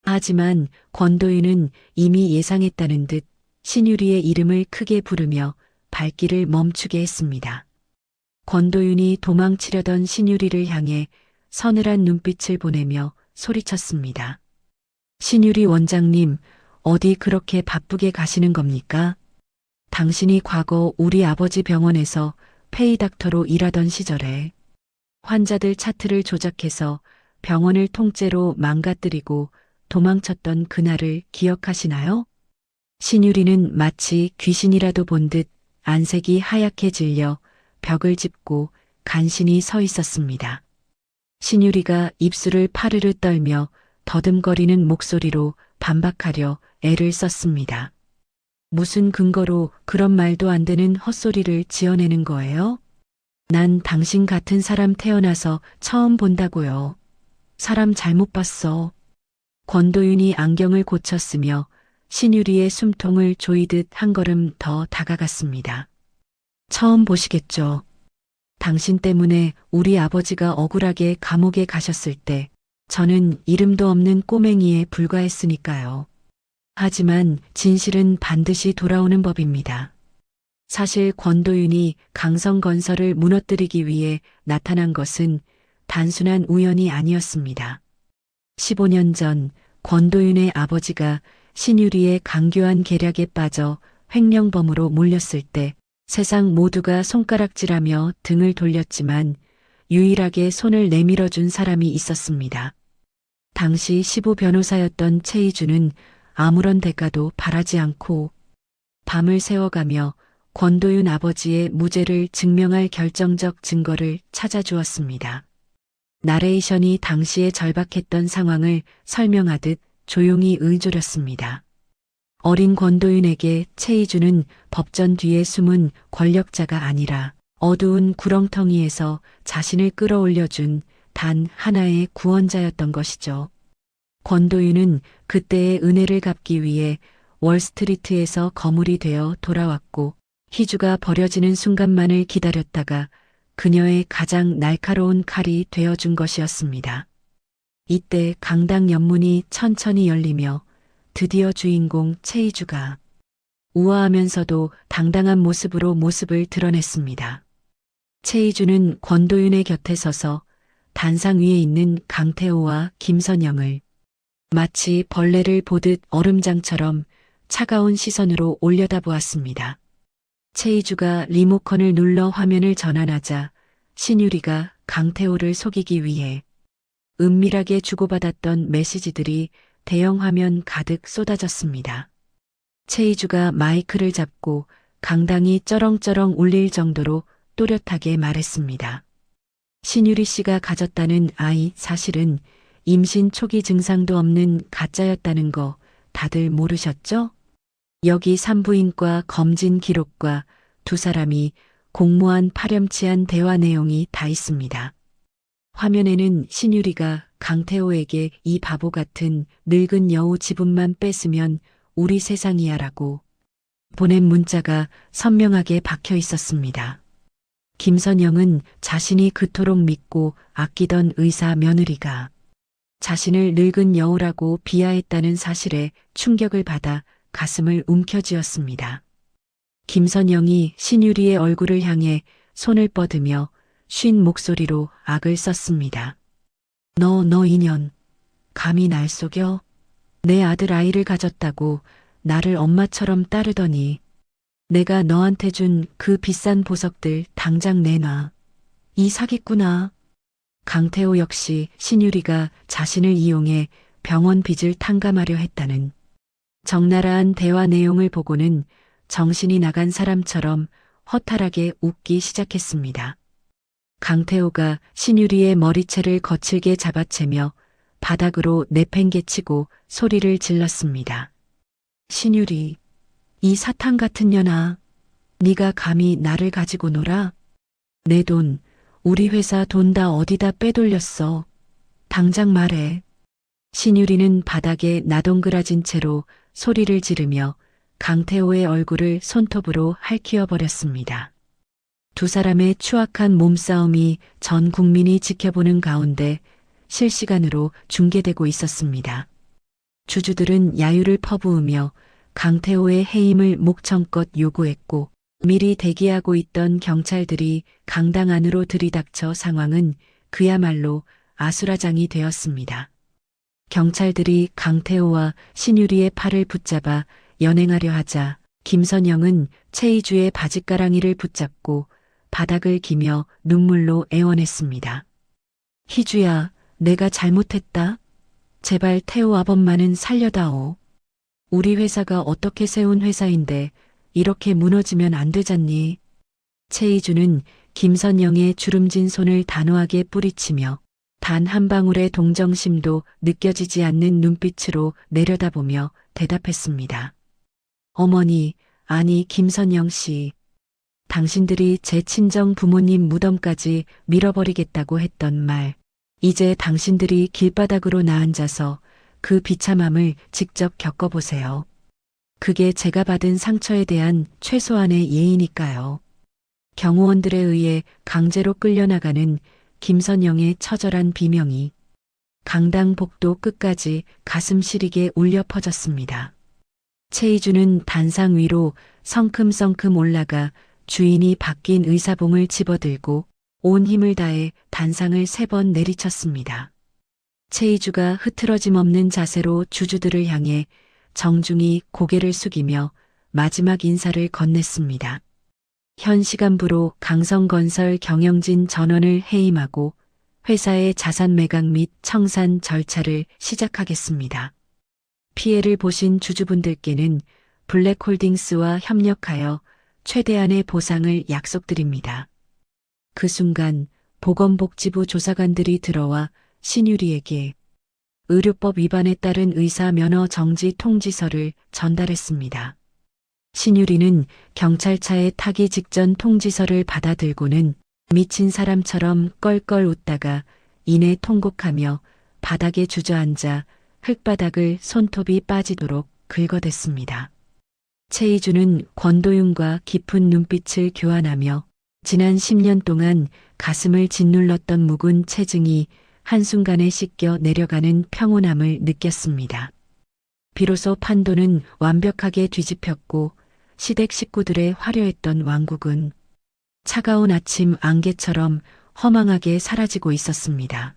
하지만 권도윤은 이미 예상했다는 듯 신유리의 이름을 크게 부르며 발길을 멈추게 했습니다. 권도윤이 도망치려던 신유리를 향해 서늘한 눈빛을 보내며 소리쳤습니다. 신유리 원장님, 어디 그렇게 바쁘게 가시는 겁니까? 당신이 과거 우리 아버지 병원에서 페이닥터로 일하던 시절에 환자들 차트를 조작해서 병원을 통째로 망가뜨리고 도망쳤던 그날을 기억하시나요? 신유리는 마치 귀신이라도 본 듯 안색이 하얗게 질려 벽을 짚고 간신히 서 있었습니다. 신유리가 입술을 파르르 떨며 더듬거리는 목소리로 반박하려 애를 썼습니다. 무슨 근거로 그런 말도 안 되는 헛소리를 지어내는 거예요? 난 당신 같은 사람 태어나서 처음 본다고요. 사람 잘못 봤어. 권도윤이 안경을 고쳤으며 신유리의 숨통을 조이듯 한 걸음 더 다가갔습니다. 처음 보시겠죠. 당신 때문에 우리 아버지가 억울하게 감옥에 가셨을 때 저는 이름도 없는 꼬맹이에 불과했으니까요. 하지만 진실은 반드시 돌아오는 법입니다. 사실 권도윤이 강성건설을 무너뜨리기 위해 나타난 것은 단순한 우연이 아니었습니다. 15년 전 권도윤의 아버지가 신유리의 강교한 계략에 빠져 횡령범으로 몰렸을 때 세상 모두가 손가락질하며 등을 돌렸지만 유일하게 손을 내밀어준 사람이 있었습니다. 당시 시부 변호사였던 최희주는 아무런 대가도 바라지 않고 밤을 새워가며 권도윤 아버지의 무죄를 증명할 결정적 증거를 찾아주었습니다. 나레이션이 당시에 절박했던 상황을 설명하듯 조용히 의조렸습니다. 어린 권도윤에게 최희주는 법전 뒤에 숨은 권력자가 아니라 어두운 구렁텅이에서 자신을 끌어올려준 단 하나의 구원자였던 것이죠. 권도윤은 그때의 은혜를 갚기 위해 월스트리트에서 거물이 되어 돌아왔고 희주가 버려지는 순간만을 기다렸다가 그녀의 가장 날카로운 칼이 되어준 것이었습니다. 이때 강당 연문이 천천히 열리며 드디어 주인공 최희주가 우아하면서도 당당한 모습으로 모습을 드러냈습니다. 최희주는 권도윤의 곁에 서서 단상 위에 있는 강태호와 김선영을 마치 벌레를 보듯 얼음장처럼 차가운 시선으로 올려다보았습니다. 최희주가 리모컨을 눌러 화면을 전환하자 신유리가 강태호를 속이기 위해 은밀하게 주고받았던 메시지들이 대형 화면 가득 쏟아졌습니다. 최희주가 마이크를 잡고 강당이 쩌렁쩌렁 울릴 정도로 또렷하게 말했습니다. 신유리 씨가 가졌다는 아이 사실은 임신 초기 증상도 없는 가짜였다는 거 다들 모르셨죠? 여기 산부인과 검진 기록과 두 사람이 공모한 파렴치한 대화 내용이 다 있습니다. 화면에는 신유리가 강태호에게 이 바보 같은 늙은 여우 지분만 뺏으면 우리 세상이야라고 보낸 문자가 선명하게 박혀 있었습니다. 김선영은 자신이 그토록 믿고 아끼던 의사 며느리가 자신을 늙은 여우라고 비하했다는 사실에 충격을 받아 가슴을 움켜쥐었습니다. 김선영이 신유리의 얼굴을 향해 손을 뻗으며 쉰 목소리로 악을 썼습니다. 너 인연. 감히 날 속여? 내 아들 아이를 가졌다고 나를 엄마처럼 따르더니 내가 너한테 준 그 비싼 보석들 당장 내놔. 이 사기꾼아. 강태호 역시 신유리가 자신을 이용해 병원 빚을 탕감하려 했다는 적나라한 대화 내용을 보고는 정신이 나간 사람처럼 허탈하게 웃기 시작했습니다. 강태호가 신유리의 머리채를 거칠게 잡아채며 바닥으로 내팽개치고 소리를 질렀습니다. 신유리, 이 사탄 같은 년아, 네가 감히 나를 가지고 놀아? 내 돈, 우리 회사 돈 다 어디다 빼돌렸어? 당장 말해. 신유리는 바닥에 나동그라진 채로 소리를 지르며 강태호의 얼굴을 손톱으로 핥히어 버렸습니다. 두 사람의 추악한 몸싸움이 전 국민이 지켜보는 가운데 실시간으로 중계되고 있었습니다. 주주들은 야유를 퍼부으며 강태호의 해임을 목청껏 요구했고 미리 대기하고 있던 경찰들이 강당 안으로 들이닥쳐 상황은 그야말로 아수라장이 되었습니다. 경찰들이 강태호와 신유리의 팔을 붙잡아 연행하려 하자 김선영은 최이주의 바짓가랑이를 붙잡고 바닥을 기며 눈물로 애원했습니다. 희주야, 내가 잘못했다. 제발 태호 아범만은 살려다오. 우리 회사가 어떻게 세운 회사인데 이렇게 무너지면 안 되잖니. 최이주는 김선영의 주름진 손을 단호하게 뿌리치며 단 한 방울의 동정심도 느껴지지 않는 눈빛으로 내려다보며 대답했습니다. 어머니, 아니 김선영 씨. 당신들이 제 친정 부모님 무덤까지 밀어버리겠다고 했던 말. 이제 당신들이 길바닥으로 나앉아서 그 비참함을 직접 겪어보세요. 그게 제가 받은 상처에 대한 최소한의 예의니까요. 경호원들에 의해 강제로 끌려나가는 김선영의 처절한 비명이 강당 복도 끝까지 가슴 시리게 울려 퍼졌습니다. 최이주는 단상 위로 성큼성큼 올라가 주인이 바뀐 의사봉을 집어들고 온 힘을 다해 단상을 3번 내리쳤습니다. 최이주가 흐트러짐 없는 자세로 주주들을 향해 정중히 고개를 숙이며 마지막 인사를 건넸습니다. 현 시간부로 강성건설 경영진 전원을 해임하고 회사의 자산 매각 및 청산 절차를 시작하겠습니다. 피해를 보신 주주분들께는 블랙홀딩스와 협력하여 최대한의 보상을 약속드립니다. 그 순간 보건복지부 조사관들이 들어와 신유리에게 의료법 위반에 따른 의사 면허 정지 통지서를 전달했습니다. 신유리는 경찰차에 타기 직전 통지서를 받아들고는 미친 사람처럼 껄껄 웃다가 이내 통곡하며 바닥에 주저앉아 흙바닥을 손톱이 빠지도록 긁어댔습니다. 최이주는 권도윤과 깊은 눈빛을 교환하며 지난 10년 동안 가슴을 짓눌렀던 묵은 체증이 한순간에 씻겨 내려가는 평온함을 느꼈습니다. 비로소 판도는 완벽하게 뒤집혔고 시댁 식구들의 화려했던 왕국은 차가운 아침 안개처럼 허망하게 사라지고 있었습니다.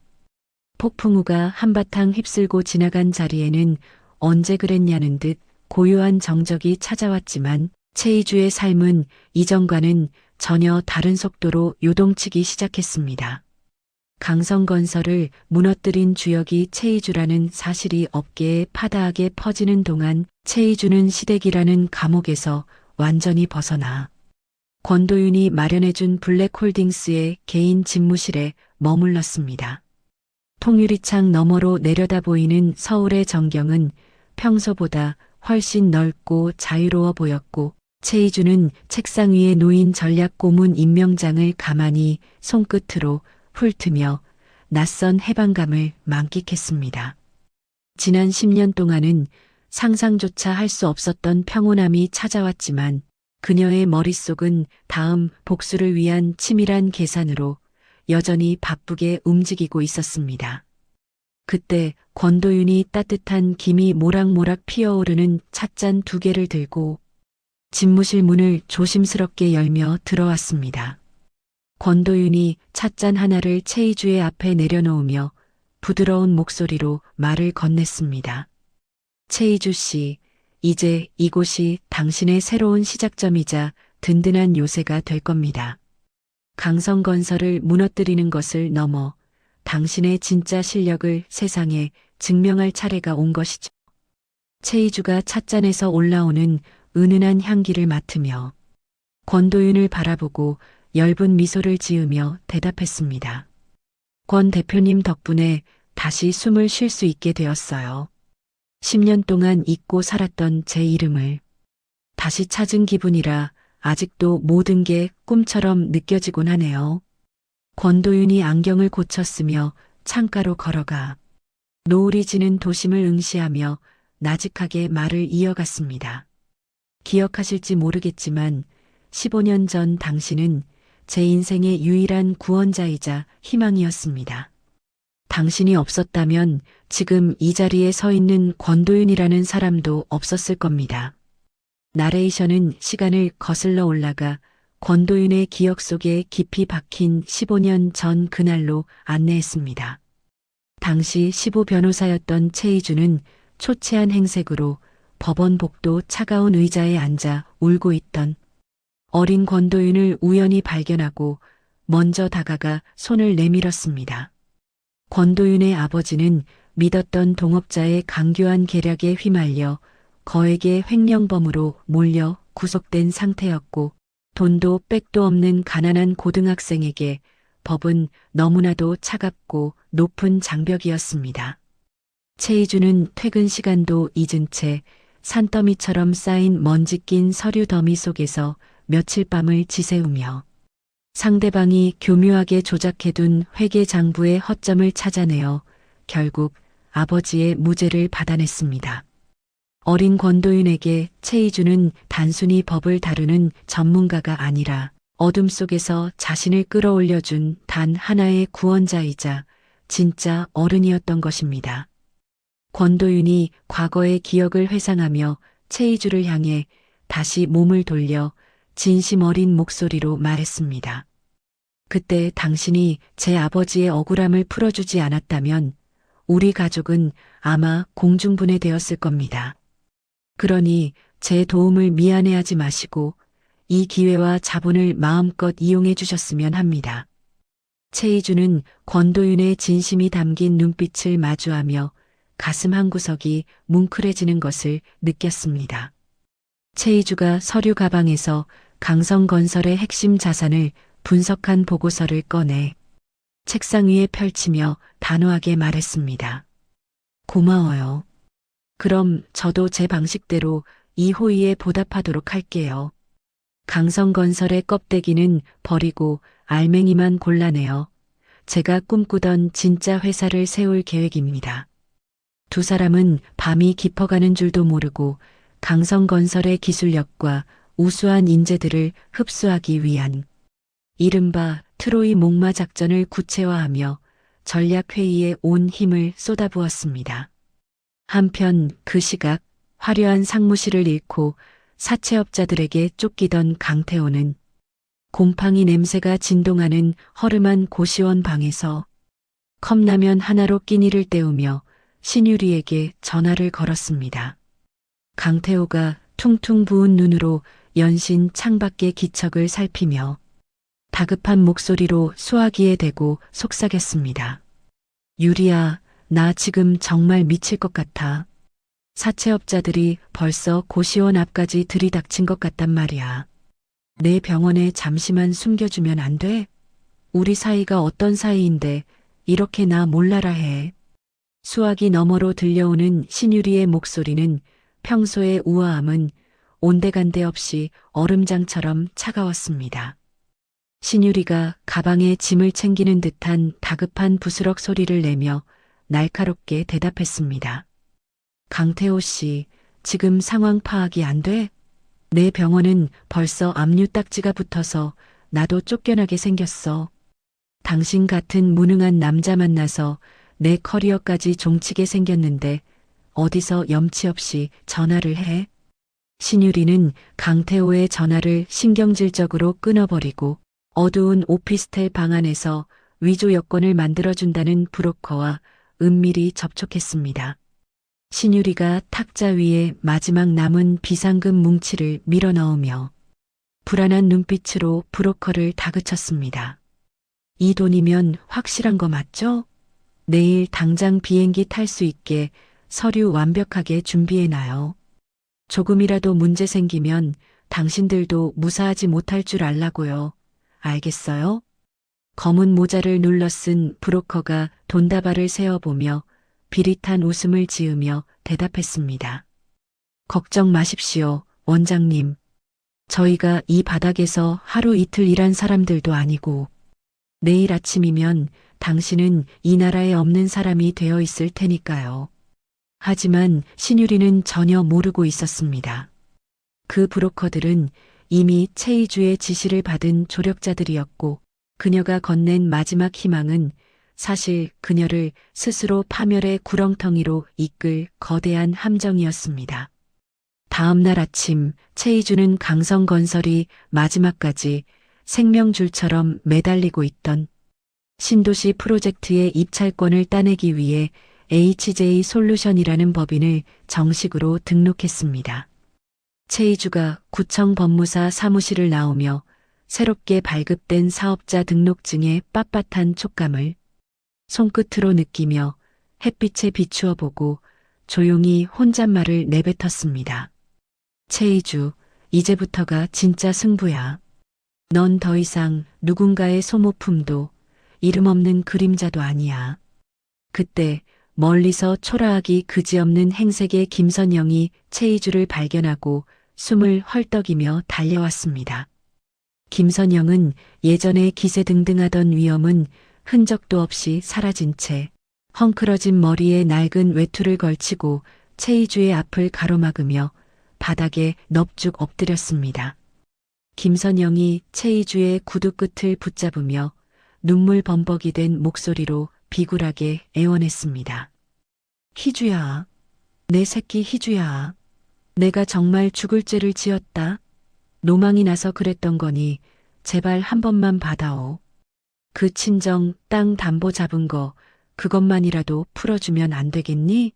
폭풍우가 한바탕 휩쓸고 지나간 자리에는 언제 그랬냐는 듯 고요한 정적이 찾아왔지만 최이주의 삶은 이전과는 전혀 다른 속도로 요동치기 시작했습니다. 강성건설을 무너뜨린 주역이 최이주라는 사실이 업계에 파다하게 퍼지는 동안 최이주는 시댁이라는 감옥에서 완전히 벗어나 권도윤이 마련해준 블랙홀딩스의 개인 집무실에 머물렀습니다. 통유리창 너머로 내려다 보이는 서울의 전경은 평소보다 훨씬 넓고 자유로워 보였고 최이주는 책상 위에 놓인 전략 고문 임명장을 가만히 손끝으로 훑으며 낯선 해방감을 만끽했습니다. 지난 10년 동안은 상상조차 할 수 없었던 평온함이 찾아왔지만 그녀의 머릿속은 다음 복수를 위한 치밀한 계산으로 여전히 바쁘게 움직이고 있었습니다. 그때 권도윤이 따뜻한 김이 모락모락 피어오르는 찻잔 2개를 들고 집무실 문을 조심스럽게 열며 들어왔습니다. 권도윤이 찻잔 하나를 최이주의 앞에 내려놓으며 부드러운 목소리로 말을 건넸습니다. 최이주 씨, 이제 이곳이 당신의 새로운 시작점이자 든든한 요새가 될 겁니다. 강성건설을 무너뜨리는 것을 넘어 당신의 진짜 실력을 세상에 증명할 차례가 온 것이죠. 최이주가 찻잔에서 올라오는 은은한 향기를 맡으며 권도윤을 바라보고 엷은 미소를 지으며 대답했습니다. 권 대표님 덕분에 다시 숨을 쉴 수 있게 되었어요. 10년 동안 잊고 살았던 제 이름을 다시 찾은 기분이라 아직도 모든 게 꿈처럼 느껴지곤 하네요. 권도윤이 안경을 고쳤으며 창가로 걸어가 노을이 지는 도심을 응시하며 나직하게 말을 이어갔습니다. 기억하실지 모르겠지만 15년 전 당신은 제 인생의 유일한 구원자이자 희망이었습니다. 당신이 없었다면 지금 이 자리에 서 있는 권도윤이라는 사람도 없었을 겁니다. 나레이션은 시간을 거슬러 올라가 권도윤의 기억 속에 깊이 박힌 15년 전 그날로 안내했습니다. 당시 시부 변호사였던 최이주는 초췌한 행색으로 법원 복도 차가운 의자에 앉아 울고 있던 어린 권도윤을 우연히 발견하고 먼저 다가가 손을 내밀었습니다. 권도윤의 아버지는 믿었던 동업자의 강교한 계략에 휘말려 거액의 횡령범으로 몰려 구속된 상태였고 돈도 백도 없는 가난한 고등학생에게 법은 너무나도 차갑고 높은 장벽이었습니다. 최이주는 퇴근 시간도 잊은 채 산더미처럼 쌓인 먼지 낀 서류 더미 속에서 며칠 밤을 지새우며 상대방이 교묘하게 조작해둔 회계장부의 허점을 찾아내어 결국 아버지의 무죄를 받아냈습니다. 어린 권도윤에게 최이주는 단순히 법을 다루는 전문가가 아니라 어둠 속에서 자신을 끌어올려준 단 하나의 구원자이자 진짜 어른이었던 것입니다. 권도윤이 과거의 기억을 회상하며 최이주를 향해 다시 몸을 돌려 진심 어린 목소리로 말했습니다. 그때 당신이 제 아버지의 억울함을 풀어주지 않았다면 우리 가족은 아마 공중분해되었을 겁니다. 그러니 제 도움을 미안해하지 마시고 이 기회와 자본을 마음껏 이용해 주셨으면 합니다. 최이주는 권도윤의 진심이 담긴 눈빛을 마주하며 가슴 한구석이 뭉클해지는 것을 느꼈습니다. 최이주가 서류 가방에서 강성건설의 핵심 자산을 분석한 보고서를 꺼내 책상 위에 펼치며 단호하게 말했습니다. 고마워요. 그럼 저도 제 방식대로 이 호의에 보답하도록 할게요. 강성건설의 껍데기는 버리고 알맹이만 골라내어 제가 꿈꾸던 진짜 회사를 세울 계획입니다. 두 사람은 밤이 깊어가는 줄도 모르고 강성건설의 기술력과 우수한 인재들을 흡수하기 위한 이른바 트로이 목마 작전을 구체화하며 전략회의에 온 힘을 쏟아부었습니다. 한편 그 시각 화려한 상무실을 잃고 사채업자들에게 쫓기던 강태호는 곰팡이 냄새가 진동하는 허름한 고시원 방에서 컵라면 하나로 끼니를 때우며 신유리에게 전화를 걸었습니다. 강태호가 퉁퉁 부은 눈으로 연신 창밖의 기척을 살피며 다급한 목소리로 수화기에 대고 속삭였습니다. 유리야, 나 지금 정말 미칠 것 같아. 사채업자들이 벌써 고시원 앞까지 들이닥친 것 같단 말이야. 내 병원에 잠시만 숨겨주면 안 돼? 우리 사이가 어떤 사이인데 이렇게 나 몰라라 해. 수화기 너머로 들려오는 신유리의 목소리는 평소의 우아함은 온데간데 없이 얼음장처럼 차가웠습니다. 신유리가 가방에 짐을 챙기는 듯한 다급한 부스럭 소리를 내며 날카롭게 대답했습니다. 강태호 씨, 지금 상황 파악이 안 돼? 내 병원은 벌써 압류 딱지가 붙어서 나도 쫓겨나게 생겼어. 당신 같은 무능한 남자 만나서 내 커리어까지 종치게 생겼는데 어디서 염치 없이 전화를 해? 신유리는 강태호의 전화를 신경질적으로 끊어버리고 어두운 오피스텔 방 안에서 위조 여권을 만들어준다는 브로커와 은밀히 접촉했습니다. 신유리가 탁자 위에 마지막 남은 비상금 뭉치를 밀어넣으며 불안한 눈빛으로 브로커를 다그쳤습니다. 이 돈이면 확실한 거 맞죠? 내일 당장 비행기 탈 수 있게 서류 완벽하게 준비해놔요. 조금이라도 문제 생기면 당신들도 무사하지 못할 줄 알라고요. 알겠어요? 검은 모자를 눌러 쓴 브로커가 돈다발을 세어보며 비릿한 웃음을 지으며 대답했습니다. 걱정 마십시오, 원장님. 저희가 이 바닥에서 하루 이틀 일한 사람들도 아니고 내일 아침이면 당신은 이 나라에 없는 사람이 되어 있을 테니까요. 하지만 신유리는 전혀 모르고 있었습니다. 그 브로커들은 이미 최이주의 지시를 받은 조력자들이었고 그녀가 건넨 마지막 희망은 사실 그녀를 스스로 파멸의 구렁텅이로 이끌 거대한 함정이었습니다. 다음 날 아침 최이주는 강성건설이 마지막까지 생명줄처럼 매달리고 있던 신도시 프로젝트의 입찰권을 따내기 위해 HJ 솔루션이라는 법인을 정식으로 등록했습니다. 최이주가 구청 법무사 사무실을 나오며 새롭게 발급된 사업자 등록증의 빳빳한 촉감을 손끝으로 느끼며 햇빛에 비추어 보고 조용히 혼잣말을 내뱉었습니다. 최이주, 이제부터가 진짜 승부야. 넌 더 이상 누군가의 소모품도 이름 없는 그림자도 아니야. 그때 멀리서 초라하기 그지없는 행색의 김선영이 최이주를 발견하고 숨을 헐떡이며 달려왔습니다. 김선영은 예전에 기세등등하던 위엄은 흔적도 없이 사라진 채 헝클어진 머리에 낡은 외투를 걸치고 최이주의 앞을 가로막으며 바닥에 넙죽 엎드렸습니다. 김선영이 최이주의 구두 끝을 붙잡으며 눈물 범벅이 된 목소리로 비굴하게 애원했습니다. 희주야, 내 새끼 희주야. 내가 정말 죽을 죄를 지었다. 노망이 나서 그랬던 거니 제발 한 번만 받아오. 그 친정 땅 담보 잡은 거 그것만이라도 풀어주면 안 되겠니?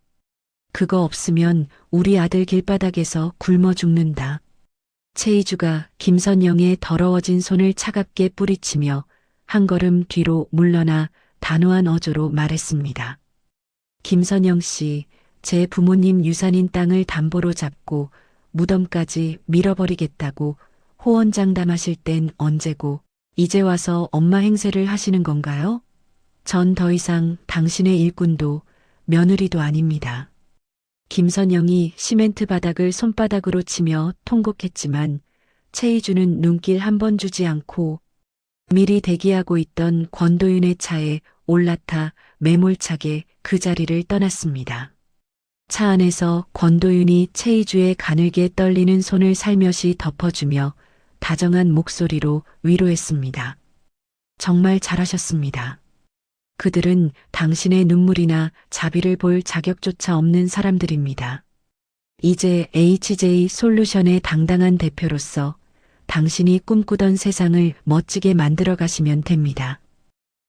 그거 없으면 우리 아들 길바닥에서 굶어 죽는다. 최이주가 김선영의 더러워진 손을 차갑게 뿌리치며 한 걸음 뒤로 물러나 단호한 어조로 말했습니다. 김선영 씨, 제 부모님 유산인 땅을 담보로 잡고 무덤까지 밀어버리겠다고 호언장담하실 땐 언제고 이제 와서 엄마 행세를 하시는 건가요? 전 더 이상 당신의 일꾼도 며느리도 아닙니다. 김선영이 시멘트 바닥을 손바닥으로 치며 통곡했지만 최이주는 눈길 한 번 주지 않고 미리 대기하고 있던 권도윤의 차에 올라타 매몰차게 그 자리를 떠났습니다. 차 안에서 권도윤이 최이주의 가늘게 떨리는 손을 살며시 덮어주며 다정한 목소리로 위로했습니다. 정말 잘하셨습니다. 그들은 당신의 눈물이나 자비를 볼 자격조차 없는 사람들입니다. 이제 HJ 솔루션의 당당한 대표로서 당신이 꿈꾸던 세상을 멋지게 만들어 가시면 됩니다.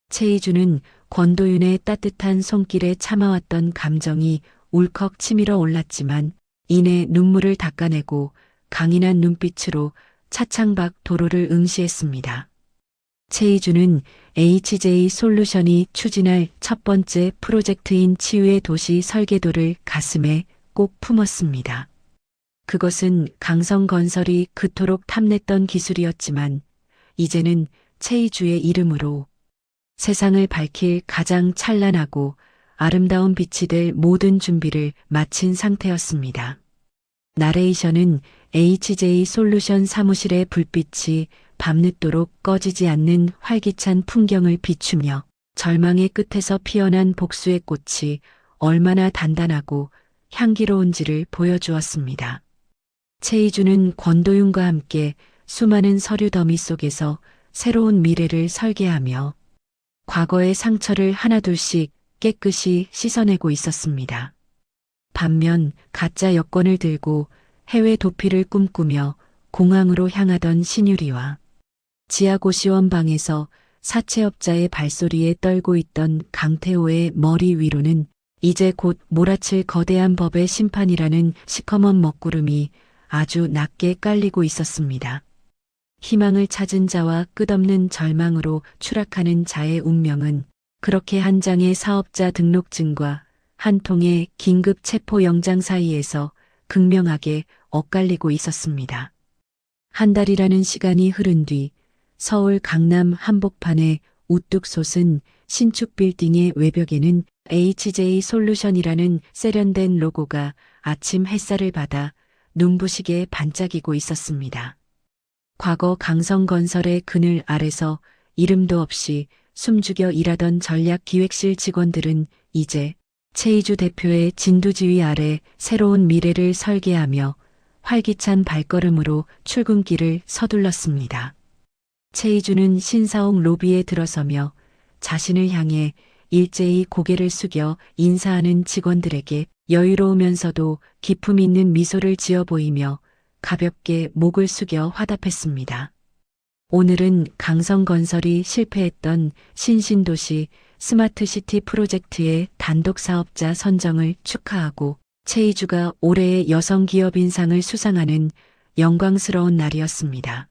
최이주는 권도윤의 따뜻한 손길에 참아왔던 감정이 울컥 치밀어 올랐지만 이내 눈물을 닦아내고 강인한 눈빛으로 차창 밖 도로를 응시했습니다. 최이주는 HJ 솔루션이 추진할 첫 번째 프로젝트인 치유의 도시 설계도를 가슴에 꼭 품었습니다. 그것은 강성건설이 그토록 탐냈던 기술이었지만 이제는 최이주의 이름으로 세상을 밝힐 가장 찬란하고 아름다운 빛이 될 모든 준비를 마친 상태였습니다. 나레이션은 HJ 솔루션 사무실의 불빛이 밤늦도록 꺼지지 않는 활기찬 풍경을 비추며 절망의 끝에서 피어난 복수의 꽃이 얼마나 단단하고 향기로운지를 보여주었습니다. 최이주는 권도윤과 함께 수많은 서류 더미 속에서 새로운 미래를 설계하며 과거의 상처를 하나둘씩 깨끗이 씻어내고 있었습니다. 반면 가짜 여권을 들고 해외 도피를 꿈꾸며 공항으로 향하던 신유리와 지하고시원 방에서 사채업자의 발소리에 떨고 있던 강태호의 머리 위로는 이제 곧 몰아칠 거대한 법의 심판이라는 시커먼 먹구름이 아주 낮게 깔리고 있었습니다. 희망을 찾은 자와 끝없는 절망으로 추락하는 자의 운명은 그렇게 한 장의 사업자 등록증과 한 통의 긴급 체포 영장 사이에서 극명하게 엇갈리고 있었습니다. 한 달이라는 시간이 흐른 뒤 서울 강남 한복판에 우뚝 솟은 신축 빌딩의 외벽에는 HJ 솔루션이라는 세련된 로고가 아침 햇살을 받아 눈부시게 반짝이고 있었습니다. 과거 강성건설의 그늘 아래서 이름도 없이 숨죽여 일하던 전략기획실 직원들은 이제 최이주 대표의 진두지휘 아래 새로운 미래를 설계하며 활기찬 발걸음으로 출근길을 서둘렀습니다. 최이주는 신사옥 로비에 들어서며 자신을 향해 일제히 고개를 숙여 인사하는 직원들에게 여유로우면서도 기품 있는 미소를 지어 보이며 가볍게 목을 숙여 화답했습니다. 오늘은 강성건설이 실패했던 신신도시 스마트시티 프로젝트의 단독 사업자 선정을 축하하고 최이주가 올해의 여성기업인상을 수상하는 영광스러운 날이었습니다.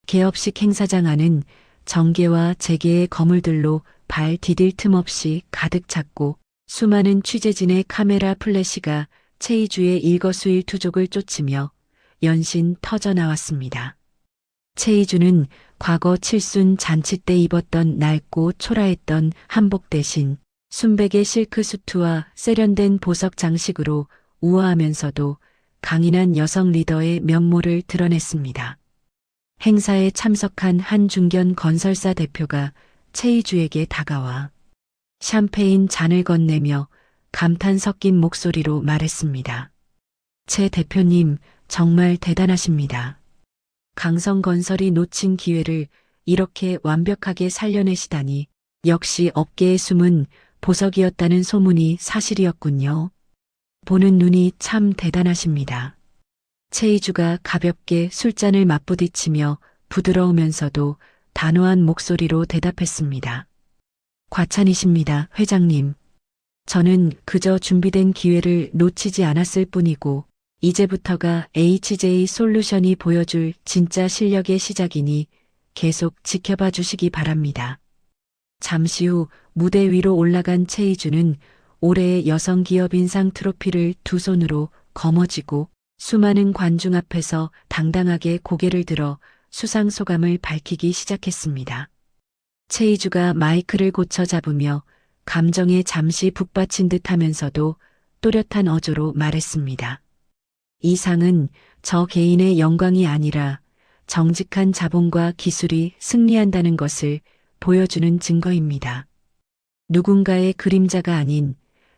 개업식 행사장 안은 정계와 재계의 거물들로 발 디딜 틈 없이 가득 찼고 수많은 취재진의 카메라 플래시가 최이주의 일거수일투족을 쫓으며 연신 터져나왔습니다. 최이주는 과거 칠순 잔치 때 입었던 낡고 초라했던 한복 대신 순백의 실크 수트와 세련된 보석 장식으로 우아하면서도 강인한 여성 리더의 면모를 드러냈습니다. 행사에 참석한 한 중견 건설사 대표가 최이주에게 다가와 샴페인 잔을 건네며 감탄 섞인 목소리로 말했습니다. 최 대표님, 정말 대단하십니다. 강성건설이 놓친 기회를 이렇게 완벽하게 살려내시다니 역시 업계의 숨은 보석이었다는 소문이 사실이었군요. 보는 눈이 참 대단하십니다. 최이주가 가볍게 술잔을 맞부딪히며 부드러우면서도 단호한 목소리로 대답했습니다. 과찬이십니다, 회장님. 저는 그저 준비된 기회를 놓치지 않았을 뿐이고 이제부터가 HJ 솔루션이 보여줄 진짜 실력의 시작이니 계속 지켜봐 주시기 바랍니다. 잠시 후 무대 위로 올라간 최이주는 올해의 여성기업인상 트로피를 두 손으로 거머쥐고 수많은 관중 앞에서 당당하게 고개를 들어 수상 소감을 밝히기 시작했습니다. 최이주가 마이크를 고쳐 잡으며 감정에 잠시 북받친 듯 하면서도 또렷한 어조로 말했습니다. 이 상은 저 개인의 영광이 아니라 정직한 자본과 기술이 승리한다는 것을 보여주는 증거입니다. 누군가의 그림자가 아닌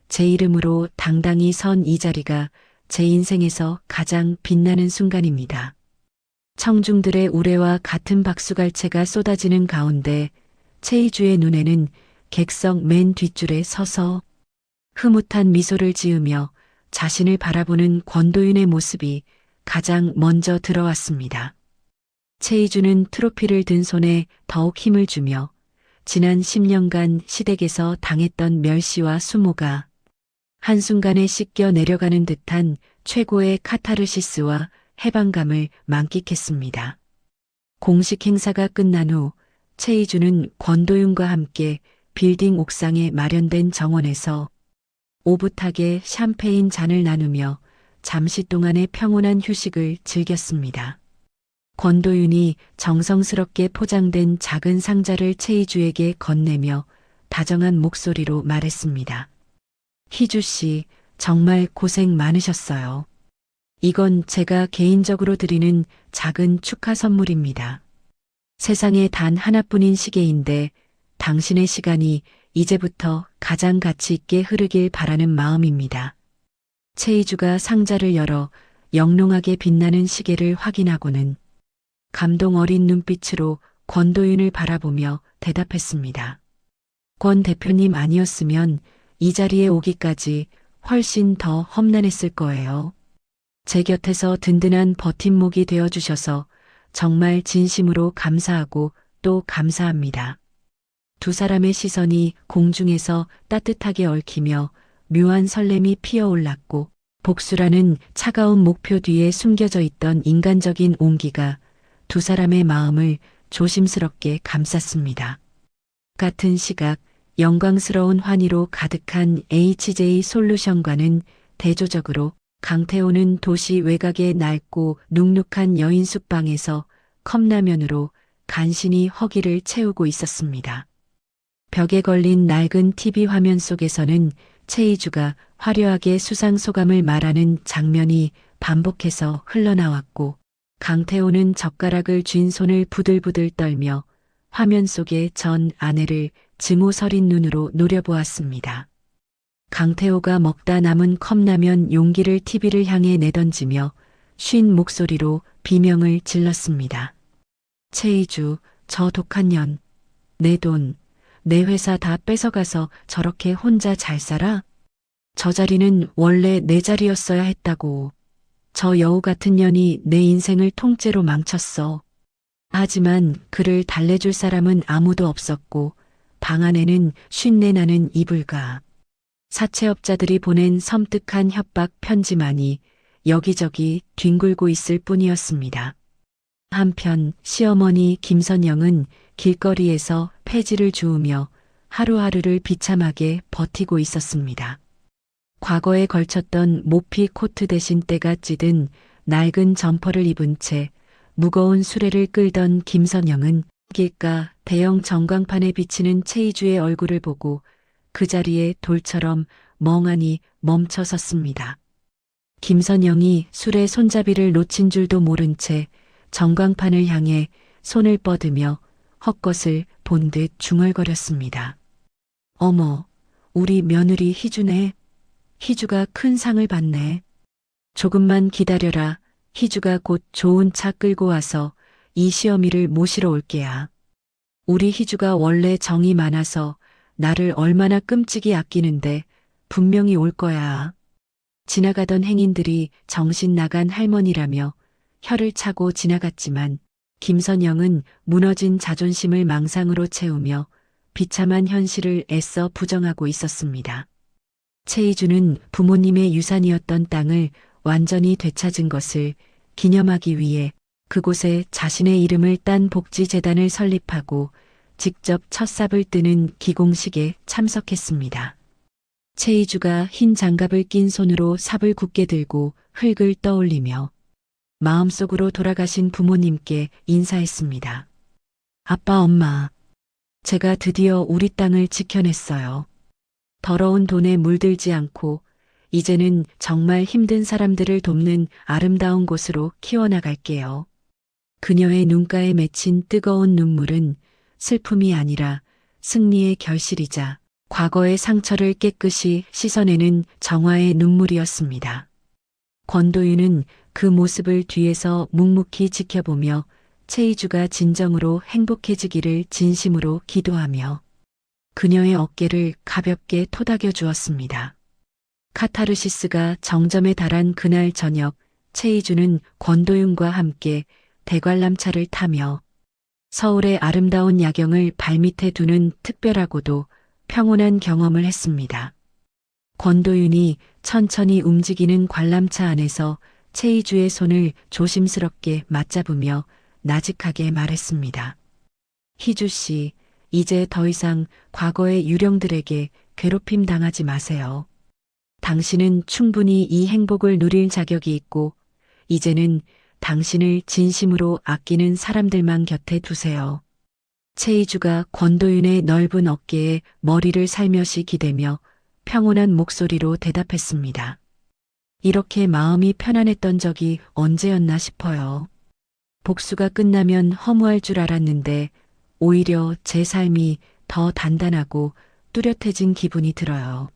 제 이름으로 당당히 선 이 자리가 제 인생에서 가장 빛나는 순간입니다. 청중들의 우레와 같은 박수갈채가 쏟아지는 가운데 최이주의 눈에는 객석 맨 뒷줄에 서서 흐뭇한 미소를 지으며 자신을 바라보는 권도윤의 모습이 가장 먼저 들어왔습니다. 최이주는 트로피를 든 손에 더욱 힘을 주며 지난 10년간 시댁에서 당했던 멸시와 수모가 한순간에 씻겨 내려가는 듯한 최고의 카타르시스와 해방감을 만끽했습니다. 공식 행사가 끝난 후 최이주는 권도윤과 함께 빌딩 옥상에 마련된 정원에서 오붓하게 샴페인 잔을 나누며 잠시 동안의 평온한 휴식을 즐겼습니다. 권도윤이 정성스럽게 포장된 작은 상자를 최이주에게 건네며 다정한 목소리로 말했습니다. 희주 씨, 정말 고생 많으셨어요. 이건 제가 개인적으로 드리는 작은 축하 선물입니다. 세상에 단 하나뿐인 시계인데 당신의 시간이 이제부터 가장 가치 있게 흐르길 바라는 마음입니다. 최이주가 상자를 열어 영롱하게 빛나는 시계를 확인하고는 감동 어린 눈빛으로 권도윤을 바라보며 대답했습니다. 권 대표님 아니었으면 이 자리에 오기까지 훨씬 더 험난했을 거예요. 제 곁에서 든든한 버팀목이 되어주셔서 정말 진심으로 감사하고 또 감사합니다. 두 사람의 시선이 공중에서 따뜻하게 얽히며 묘한 설렘이 피어올랐고 복수라는 차가운 목표 뒤에 숨겨져 있던 인간적인 온기가 두 사람의 마음을 조심스럽게 감쌌습니다. 같은 시각 영광스러운 환희로 가득한 HJ 솔루션과는 대조적으로 강태호는 도시 외곽의 낡고 눅눅한 여인 숙방에서 컵라면으로 간신히 허기를 채우고 있었습니다. 벽에 걸린 낡은 TV 화면 속에서는 최이주가 화려하게 수상 소감을 말하는 장면이 반복해서 흘러나왔고 강태호는 젓가락을 쥔 손을 부들부들 떨며 화면 속의 전 아내를 증오 서린 눈으로 노려보았습니다. 강태호가 먹다 남은 컵라면 용기를 TV를 향해 내던지며 쉰 목소리로 비명을 질렀습니다. 최이주, 저 독한 년, 내 돈, 내 회사 다 뺏어가서 저렇게 혼자 잘 살아? 저 자리는 원래 내 자리였어야 했다고. 저 여우 같은 년이 내 인생을 통째로 망쳤어. 하지만 그를 달래줄 사람은 아무도 없었고 방 안에는 쉰내 나는 이불과 사채업자들이 보낸 섬뜩한 협박 편지만이 여기저기 뒹굴고 있을 뿐이었습니다. 한편 시어머니 김선영은 길거리에서 폐지를 주우며 하루하루를 비참하게 버티고 있었습니다. 과거에 걸쳤던 모피 코트 대신 때가 찌든 낡은 점퍼를 입은 채 무거운 수레를 끌던 김선영은 길가 대형 전광판에 비치는 최이주의 얼굴을 보고 그 자리에 돌처럼 멍하니 멈춰 섰습니다. 김선영이 술의 손잡이를 놓친 줄도 모른 채 전광판을 향해 손을 뻗으며 헛것을 본 듯 중얼거렸습니다. 어머, 우리 며느리 희주네. 희주가 큰 상을 받네. 조금만 기다려라. 희주가 곧 좋은 차 끌고 와서 이 시어미를 모시러 올게야. 우리 희주가 원래 정이 많아서 나를 얼마나 끔찍이 아끼는데 분명히 올 거야. 지나가던 행인들이 정신 나간 할머니라며 혀를 차고 지나갔지만 김선영은 무너진 자존심을 망상으로 채우며 비참한 현실을 애써 부정하고 있었습니다. 최이주는 부모님의 유산이었던 땅을 완전히 되찾은 것을 기념하기 위해 그곳에 자신의 이름을 딴 복지재단을 설립하고 직접 첫 삽을 뜨는 기공식에 참석했습니다. 최이주가 흰 장갑을 낀 손으로 삽을 굳게 들고 흙을 떠올리며 마음속으로 돌아가신 부모님께 인사했습니다. 아빠, 엄마, 제가 드디어 우리 땅을 지켜냈어요. 더러운 돈에 물들지 않고 이제는 정말 힘든 사람들을 돕는 아름다운 곳으로 키워나갈게요. 그녀의 눈가에 맺힌 뜨거운 눈물은 슬픔이 아니라 승리의 결실이자 과거의 상처를 깨끗이 씻어내는 정화의 눈물이었습니다. 권도윤은 그 모습을 뒤에서 묵묵히 지켜보며 최이주가 진정으로 행복해지기를 진심으로 기도하며 그녀의 어깨를 가볍게 토닥여 주었습니다. 카타르시스가 정점에 달한 그날 저녁, 최이주는 권도윤과 함께 대관람차를 타며 서울의 아름다운 야경을 발밑에 두는 특별하고도 평온한 경험을 했습니다. 권도윤이 천천히 움직이는 관람차 안에서 최이주의 손을 조심스럽게 맞잡으며 나직하게 말했습니다. 희주 씨, 이제 더 이상 과거의 유령들에게 괴롭힘 당하지 마세요. 당신은 충분히 이 행복을 누릴 자격이 있고 이제는 당신을 진심으로 아끼는 사람들만 곁에 두세요. 최이주가 권도윤의 넓은 어깨에 머리를 살며시 기대며 평온한 목소리로 대답했습니다. 이렇게 마음이 편안했던 적이 언제였나 싶어요. 복수가 끝나면 허무할 줄 알았는데 오히려 제 삶이 더 단단하고 뚜렷해진 기분이 들어요.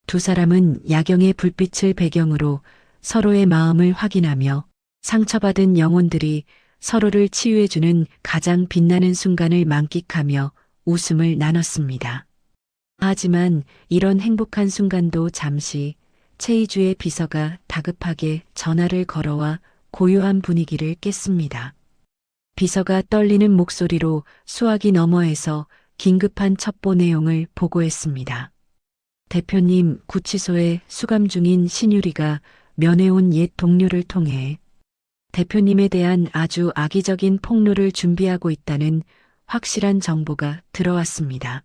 두 사람은 야경의 불빛을 배경으로 서로의 마음을 확인하며 상처받은 영혼들이 서로를 치유해주는 가장 빛나는 순간을 만끽하며 웃음을 나눴습니다. 하지만 이런 행복한 순간도 잠시 최이주의 비서가 다급하게 전화를 걸어와 고요한 분위기를 깼습니다. 비서가 떨리는 목소리로 수화기 너머에서 긴급한 첩보 내용을 보고했습니다. 대표님, 구치소에 수감 중인 신유리가 면회온 옛 동료를 통해 대표님에 대한 아주 악의적인 폭로를 준비하고 있다는 확실한 정보가 들어왔습니다.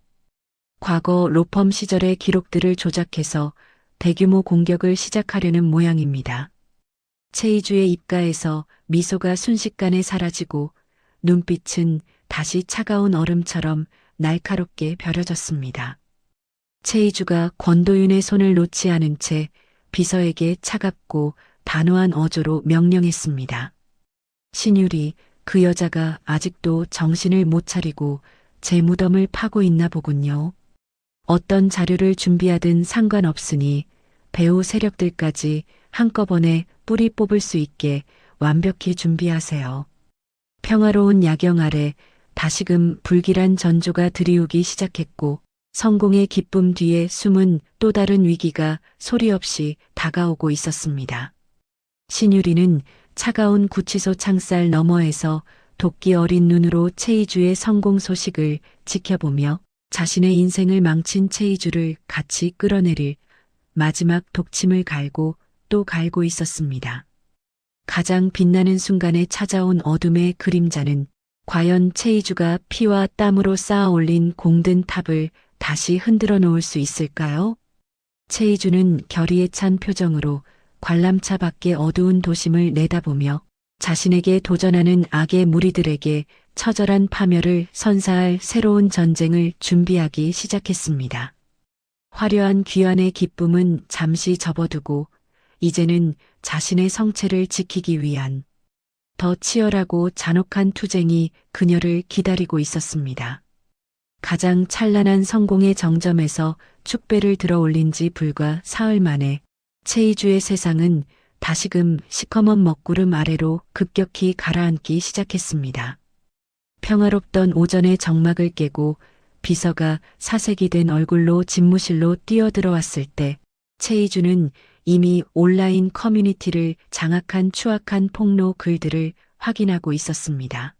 과거 로펌 시절의 기록들을 조작해서 대규모 공격을 시작하려는 모양입니다. 최이주의 입가에서 미소가 순식간에 사라지고 눈빛은 다시 차가운 얼음처럼 날카롭게 벼려졌습니다. 최이주가 권도윤의 손을 놓지 않은 채 비서에게 차갑고 단호한 어조로 명령했습니다. 신유리, 그 여자가 아직도 정신을 못 차리고 제 무덤을 파고 있나 보군요. 어떤 자료를 준비하든 상관없으니 배후 세력들까지 한꺼번에 뿌리 뽑을 수 있게 완벽히 준비하세요. 평화로운 야경 아래 다시금 불길한 전조가 들이우기 시작했고 성공의 기쁨 뒤에 숨은 또 다른 위기가 소리 없이 다가오고 있었습니다. 신유리는 차가운 구치소 창살 너머에서 도끼 어린 눈으로 최이주의 성공 소식을 지켜보며 자신의 인생을 망친 최이주를 같이 끌어내릴 마지막 독침을 갈고 또 갈고 있었습니다. 가장 빛나는 순간에 찾아온 어둠의 그림자는 과연 최이주가 피와 땀으로 쌓아 올린 공든 탑을 다시 흔들어 놓을 수 있을까요? 최이주는 결의에 찬 표정으로 관람차 밖의 어두운 도심을 내다보며 자신에게 도전하는 악의 무리들에게 처절한 파멸을 선사할 새로운 전쟁을 준비하기 시작했습니다. 화려한 귀환의 기쁨은 잠시 접어두고 이제는 자신의 성체를 지키기 위한 더 치열하고 잔혹한 투쟁이 그녀를 기다리고 있었습니다. 가장 찬란한 성공의 정점에서 축배를 들어 올린 지 불과 사흘 만에 최이주의 세상은 다시금 시커먼 먹구름 아래로 급격히 가라앉기 시작했습니다. 평화롭던 오전의 정막을 깨고 비서가 사색이 된 얼굴로 집무실로 뛰어들어왔을 때 최이주는 이미 온라인 커뮤니티를 장악한 추악한 폭로 글들을 확인하고 있었습니다.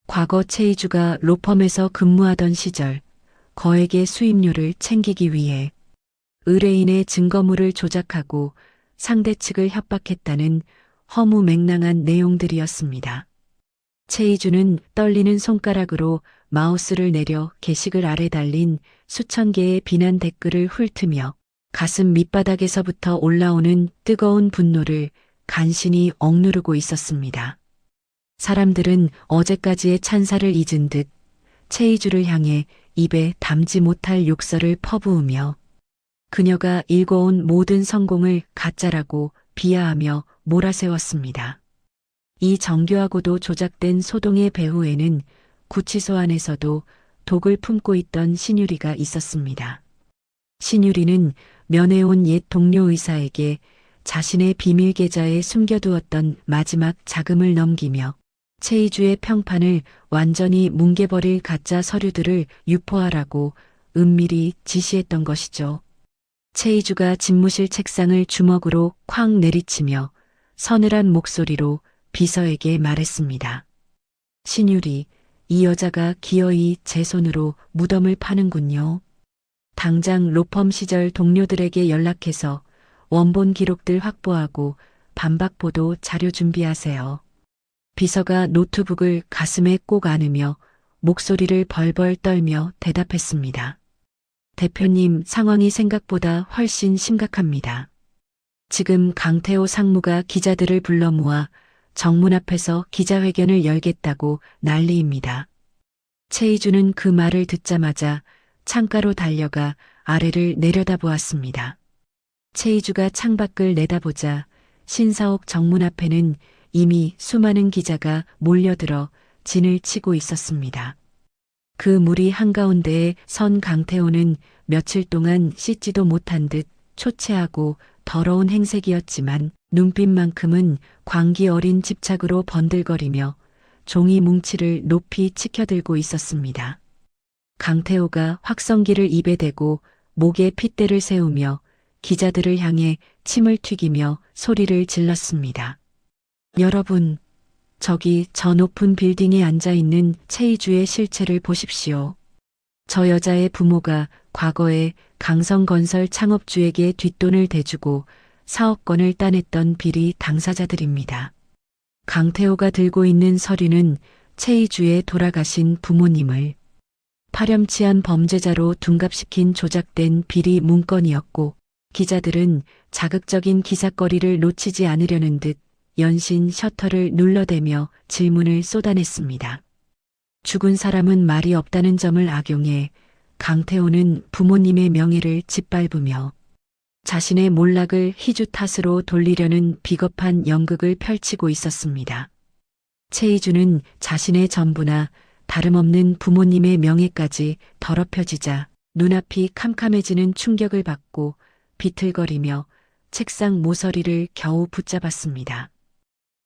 과거 최이주가 로펌에서 근무하던 시절 거액의 수임료를 챙기기 위해 의뢰인의 증거물을 조작하고 상대 측을 협박했다는 허무맹랑한 내용들이었습니다. 최이주는 떨리는 손가락으로 마우스를 내려 게시글 아래 달린 수천 개의 비난 댓글을 훑으며 가슴 밑바닥에서부터 올라오는 뜨거운 분노를 간신히 억누르고 있었습니다. 사람들은 어제까지의 찬사를 잊은 듯 최이주를 향해 입에 담지 못할 욕설을 퍼부으며 그녀가 일궈온 모든 성공을 가짜라고 비하하며 몰아세웠습니다. 이 정교하고도 조작된 소동의 배후에는 구치소 안에서도 독을 품고 있던 신유리가 있었습니다. 신유리는 면회온 옛 동료 의사에게 자신의 비밀 계좌에 숨겨두었던 마지막 자금을 넘기며 최이주의 평판을 완전히 뭉개버릴 가짜 서류들을 유포하라고 은밀히 지시했던 것이죠. 최이주가 집무실 책상을 주먹으로 쾅 내리치며 서늘한 목소리로 비서에게 말했습니다. 신유리, 이 여자가 기어이 제 손으로 무덤을 파는군요. 당장 로펌 시절 동료들에게 연락해서 원본 기록들 확보하고 반박보도 자료 준비하세요. 비서가 노트북을 가슴에 꼭 안으며 목소리를 벌벌 떨며 대답했습니다. 대표님, 상황이 생각보다 훨씬 심각합니다. 지금 강태호 상무가 기자들을 불러 모아 정문 앞에서 기자회견을 열겠다고 난리입니다. 최이주는 그 말을 듣자마자 창가로 달려가 아래를 내려다보았습니다. 최이주가 창밖을 내다보자 신사옥 정문 앞에는 이미 수많은 기자가 몰려들어 진을 치고 있었습니다. 그 무리 한가운데에 선 강태호는 며칠 동안 씻지도 못한 듯 초췌하고 더러운 행색이었지만 눈빛만큼은 광기 어린 집착으로 번들거리며 종이 뭉치를 높이 치켜들고 있었습니다. 강태호가 확성기를 입에 대고 목에 핏대를 세우며 기자들을 향해 침을 튀기며 소리를 질렀습니다. 여러분, 저기 저 높은 빌딩에 앉아 있는 최희주의 실체를 보십시오. 저 여자의 부모가 과거에 강성건설 창업주에게 뒷돈을 대주고 사업권을 따냈던 비리 당사자들입니다. 강태호가 들고 있는 서류는 최희주의 돌아가신 부모님을 파렴치한 범죄자로 둔갑시킨 조작된 비리 문건이었고, 기자들은 자극적인 기사거리를 놓치지 않으려는 듯 연신 셔터를 눌러대며 질문을 쏟아냈습니다. 죽은 사람은 말이 없다는 점을 악용해 강태호는 부모님의 명예를 짓밟으며 자신의 몰락을 희주 탓으로 돌리려는 비겁한 연극을 펼치고 있었습니다. 최희주는 자신의 전부나 다름없는 부모님의 명예까지 더럽혀지자 눈앞이 캄캄해지는 충격을 받고 비틀거리며 책상 모서리를 겨우 붙잡았습니다.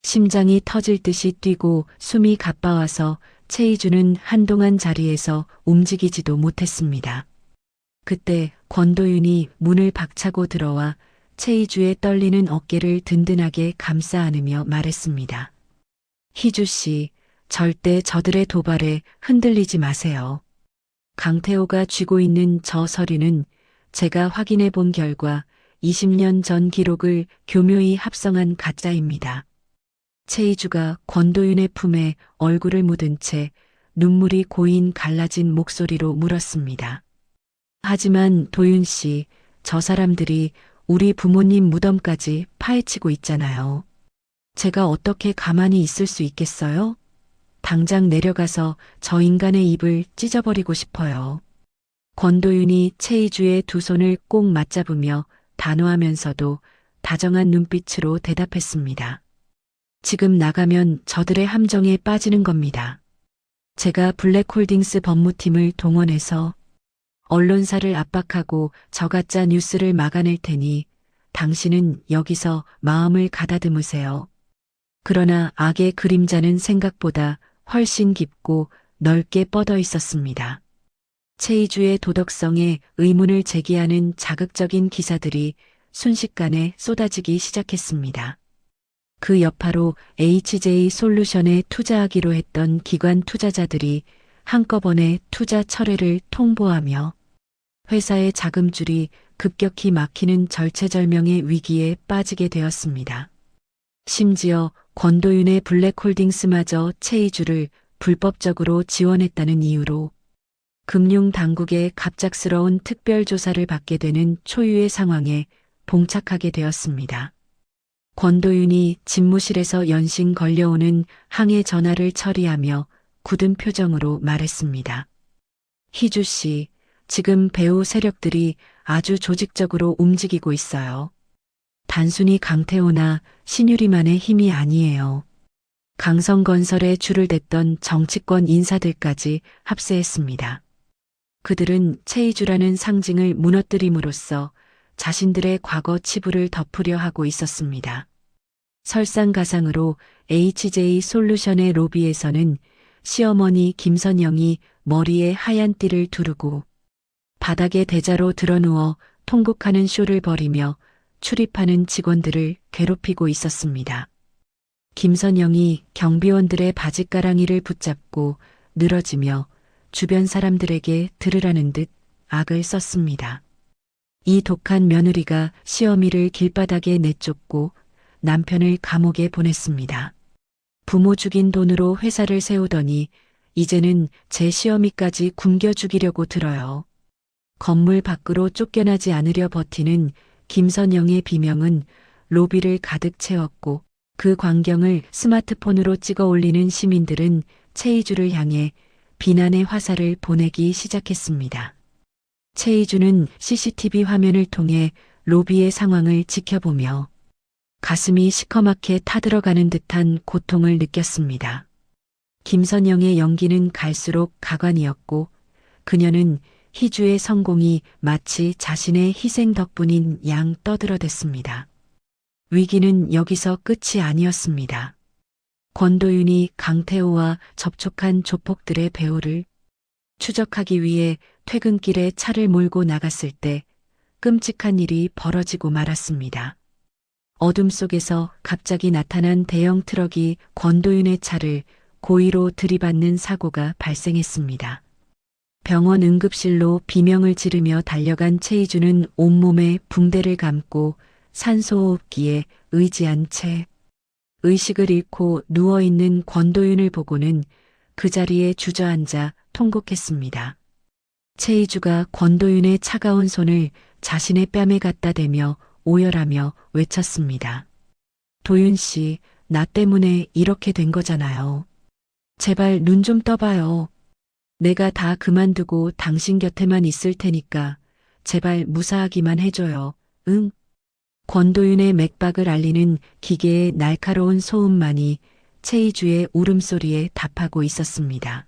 심장이 터질 듯이 뛰고 숨이 가빠와서 최희주는 한동안 자리에서 움직이지도 못했습니다. 그때 권도윤이 문을 박차고 들어와 최희주의 떨리는 어깨를 든든하게 감싸 안으며 말했습니다. 희주 씨, 절대 저들의 도발에 흔들리지 마세요. 강태호가 쥐고 있는 저 서류는 제가 확인해 본 결과 20년 전 기록을 교묘히 합성한 가짜입니다. 최희주가 권도윤의 품에 얼굴을 묻은 채 눈물이 고인 갈라진 목소리로 물었습니다. 하지만 도윤 씨, 저 사람들이 우리 부모님 무덤까지 파헤치고 있잖아요. 제가 어떻게 가만히 있을 수 있겠어요? 당장 내려가서 저 인간의 입을 찢어버리고 싶어요. 권도윤이 최희주의 두 손을 꼭 맞잡으며 단호하면서도 다정한 눈빛으로 대답했습니다. 지금 나가면 저들의 함정에 빠지는 겁니다. 제가 블랙홀딩스 법무팀을 동원해서 언론사를 압박하고 저가짜 뉴스를 막아낼 테니 당신은 여기서 마음을 가다듬으세요. 그러나 악의 그림자는 생각보다 훨씬 깊고 넓게 뻗어 있었습니다. 최희주의 도덕성에 의문을 제기하는 자극적인 기사들이 순식간에 쏟아지기 시작했습니다. 그 여파로 HJ 솔루션에 투자하기로 했던 기관 투자자들이 한꺼번에 투자 철회를 통보하며 회사의 자금줄이 급격히 막히는 절체절명의 위기에 빠지게 되었습니다. 심지어 권도윤의 블랙홀딩스마저 최희주를 불법적으로 지원했다는 이유로 금융당국의 갑작스러운 특별조사를 받게 되는 초유의 상황에 봉착하게 되었습니다. 권도윤이 집무실에서 연신 걸려오는 항해 전화를 처리하며 굳은 표정으로 말했습니다. 희주 씨, 지금 배후 세력들이 아주 조직적으로 움직이고 있어요. 단순히 강태호나 신유리만의 힘이 아니에요. 강성건설에 줄을 댔던 정치권 인사들까지 합세했습니다. 그들은 최희주라는 상징을 무너뜨림으로써 자신들의 과거 치부를 덮으려 하고 있었습니다. 설상가상으로 HJ 솔루션의 로비에서는 시어머니 김선영이 머리에 하얀 띠를 두르고 바닥에 대자로 드러누워 통곡하는 쇼를 벌이며 출입하는 직원들을 괴롭히고 있었습니다. 김선영이 경비원들의 바짓가랑이를 붙잡고 늘어지며 주변 사람들에게 들으라는 듯 악을 썼습니다. 이 독한 며느리가 시어미를 길바닥에 내쫓고 남편을 감옥에 보냈습니다. 부모 죽인 돈으로 회사를 세우더니 이제는 제 시어미까지 굶겨 죽이려고 들어요. 건물 밖으로 쫓겨나지 않으려 버티는 김선영의 비명은 로비를 가득 채웠고 그 광경을 스마트폰으로 찍어 올리는 시민들은 최희주를 향해 비난의 화살을 보내기 시작했습니다. 최희주는 CCTV 화면을 통해 로비의 상황을 지켜보며 가슴이 시커멓게 타들어가는 듯한 고통을 느꼈습니다. 김선영의 연기는 갈수록 가관이었고 그녀는 희주의 성공이 마치 자신의 희생 덕분인 양 떠들어댔습니다. 위기는 여기서 끝이 아니었습니다. 권도윤이 강태호와 접촉한 조폭들의 배후를 추적하기 위해 퇴근길에 차를 몰고 나갔을 때 끔찍한 일이 벌어지고 말았습니다. 어둠 속에서 갑자기 나타난 대형 트럭이 권도윤의 차를 고의로 들이받는 사고가 발생했습니다. 병원 응급실로 비명을 지르며 달려간 최희주는 온몸에 붕대를 감고 산소호흡기에 의지한 채 의식을 잃고 누워있는 권도윤을 보고는 그 자리에 주저앉아 통곡했습니다. 최희주가 권도윤의 차가운 손을 자신의 뺨에 갖다 대며 오열하며 외쳤습니다. 도윤 씨, 나 때문에 이렇게 된 거잖아요. 제발 눈 좀 떠봐요. 내가 다 그만두고 당신 곁에만 있을 테니까 제발 무사하기만 해줘요. 응? 권도윤의 맥박을 알리는 기계의 날카로운 소음만이 최희주의 울음소리에 답하고 있었습니다.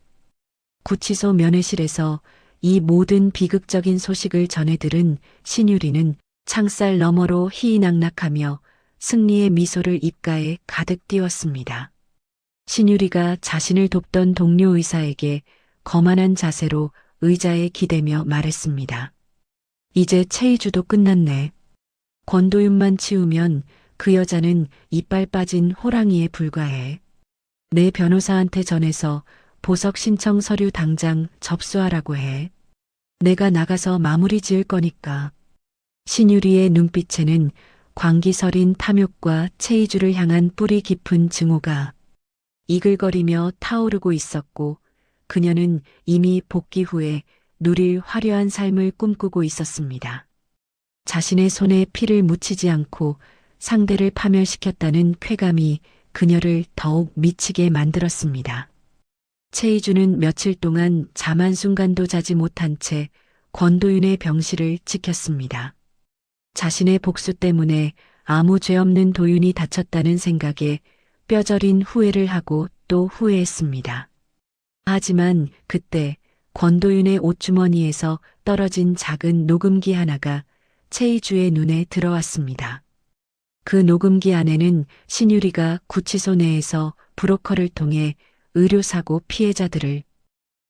구치소 면회실에서 이 모든 비극적인 소식을 전해 들은 신유리는 창살 너머로 희희낙낙하며 승리의 미소를 입가에 가득 띄웠습니다. 신유리가 자신을 돕던 동료 의사에게 거만한 자세로 의자에 기대며 말했습니다. 이제 최희주도 끝났네. 권도윤만 치우면 그 여자는 이빨 빠진 호랑이에 불과해. 내 변호사한테 전해서 보석 신청 서류 당장 접수하라고 해. 내가 나가서 마무리 지을 거니까. 신유리의 눈빛에는 광기서린 탐욕과 최희주를 향한 뿌리 깊은 증오가 이글거리며 타오르고 있었고 그녀는 이미 복귀 후에 누릴 화려한 삶을 꿈꾸고 있었습니다. 자신의 손에 피를 묻히지 않고 상대를 파멸시켰다는 쾌감이 그녀를 더욱 미치게 만들었습니다. 최희주는 며칠 동안 잠 한순간도 자지 못한 채 권도윤의 병실을 지켰습니다. 자신의 복수 때문에 아무 죄 없는 도윤이 다쳤다는 생각에 뼈저린 후회를 하고 또 후회했습니다. 하지만 그때 권도윤의 옷주머니에서 떨어진 작은 녹음기 하나가 최희주의 눈에 들어왔습니다. 그 녹음기 안에는 신유리가 구치소 내에서 브로커를 통해 의료사고 피해자들을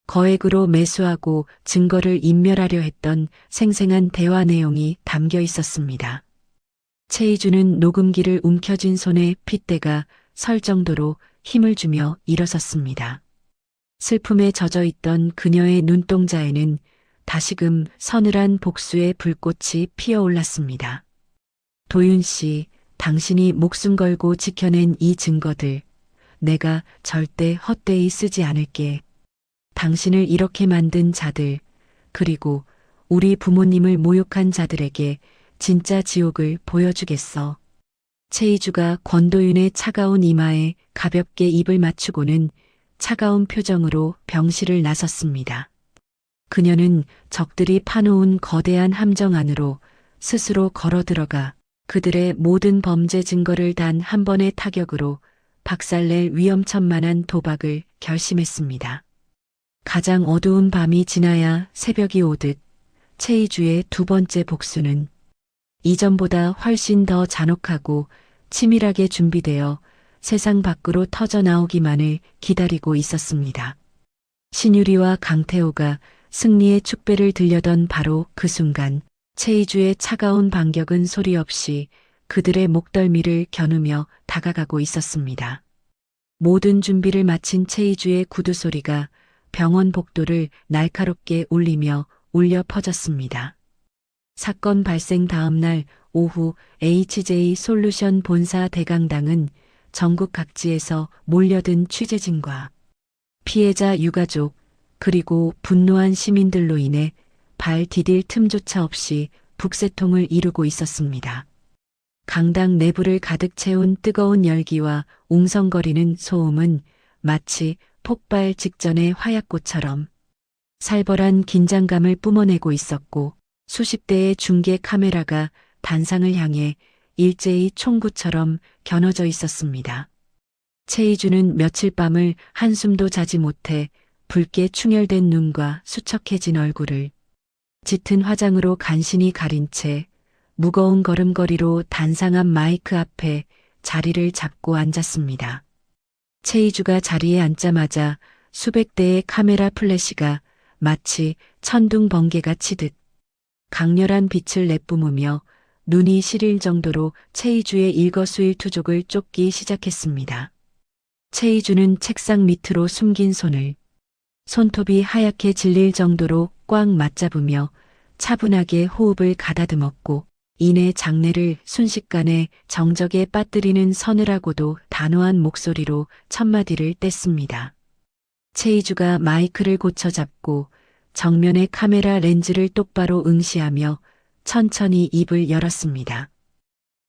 거액으로 매수하고 증거를 인멸하려 했던 생생한 대화 내용이 담겨 있었습니다. 최희주는 녹음기를 움켜쥔 손에 핏대가 설 정도로 힘을 주며 일어섰습니다. 슬픔에 젖어 있던 그녀의 눈동자에는 다시금 서늘한 복수의 불꽃이 피어올랐습니다. 도윤 씨, 당신이 목숨 걸고 지켜낸 이 증거들, 내가 절대 헛되이 쓰지 않을게. 당신을 이렇게 만든 자들, 그리고 우리 부모님을 모욕한 자들에게 진짜 지옥을 보여주겠어. 최희주가 권도윤의 차가운 이마에 가볍게 입을 맞추고는 차가운 표정으로 병실을 나섰습니다. 그녀는 적들이 파놓은 거대한 함정 안으로 스스로 걸어 들어가 그들의 모든 범죄 증거를 단 한 번의 타격으로 박살낼 위험천만한 도박을 결심했습니다. 가장 어두운 밤이 지나야 새벽이 오듯 최희주의 두 번째 복수는 이전보다 훨씬 더 잔혹하고 치밀하게 준비되어 세상 밖으로 터져 나오기만을 기다리고 있었습니다. 신유리와 강태호가 승리의 축배를 들려던 바로 그 순간 최희주의 차가운 반격은 소리 없이 그들의 목덜미를 겨누며 다가가고 있었습니다. 모든 준비를 마친 최희주의 구두 소리가 병원 복도를 날카롭게 울리며 울려 퍼졌습니다. 사건 발생 다음 날 오후 HJ 솔루션 본사 대강당은 전국 각지에서 몰려든 취재진과 피해자 유가족 그리고 분노한 시민들로 인해 발 디딜 틈조차 없이 북새통을 이루고 있었습니다. 강당 내부를 가득 채운 뜨거운 열기와 웅성거리는 소음은 마치 폭발 직전의 화약고처럼 살벌한 긴장감을 뿜어내고 있었고 수십 대의 중계 카메라가 단상을 향해 일제히 총구처럼 겨눠져 있었습니다. 최희주는 며칠 밤을 한숨도 자지 못해 붉게 충혈된 눈과 수척해진 얼굴을 짙은 화장으로 간신히 가린 채 무거운 걸음걸이로 단상한 마이크 앞에 자리를 잡고 앉았습니다. 최희주가 자리에 앉자마자 수백 대의 카메라 플래시가 마치 천둥 번개가 치듯 강렬한 빛을 내뿜으며 눈이 시릴 정도로 최이주의 일거수일투족을 쫓기 시작했습니다. 최이주는 책상 밑으로 숨긴 손을 손톱이 하얗게 질릴 정도로 꽉 맞잡으며 차분하게 호흡을 가다듬었고 이내 장내를 순식간에 정적에 빠뜨리는 서늘하고도 단호한 목소리로 첫마디를 뗐습니다. 최이주가 마이크를 고쳐 잡고 정면의 카메라 렌즈를 똑바로 응시하며 천천히 입을 열었습니다.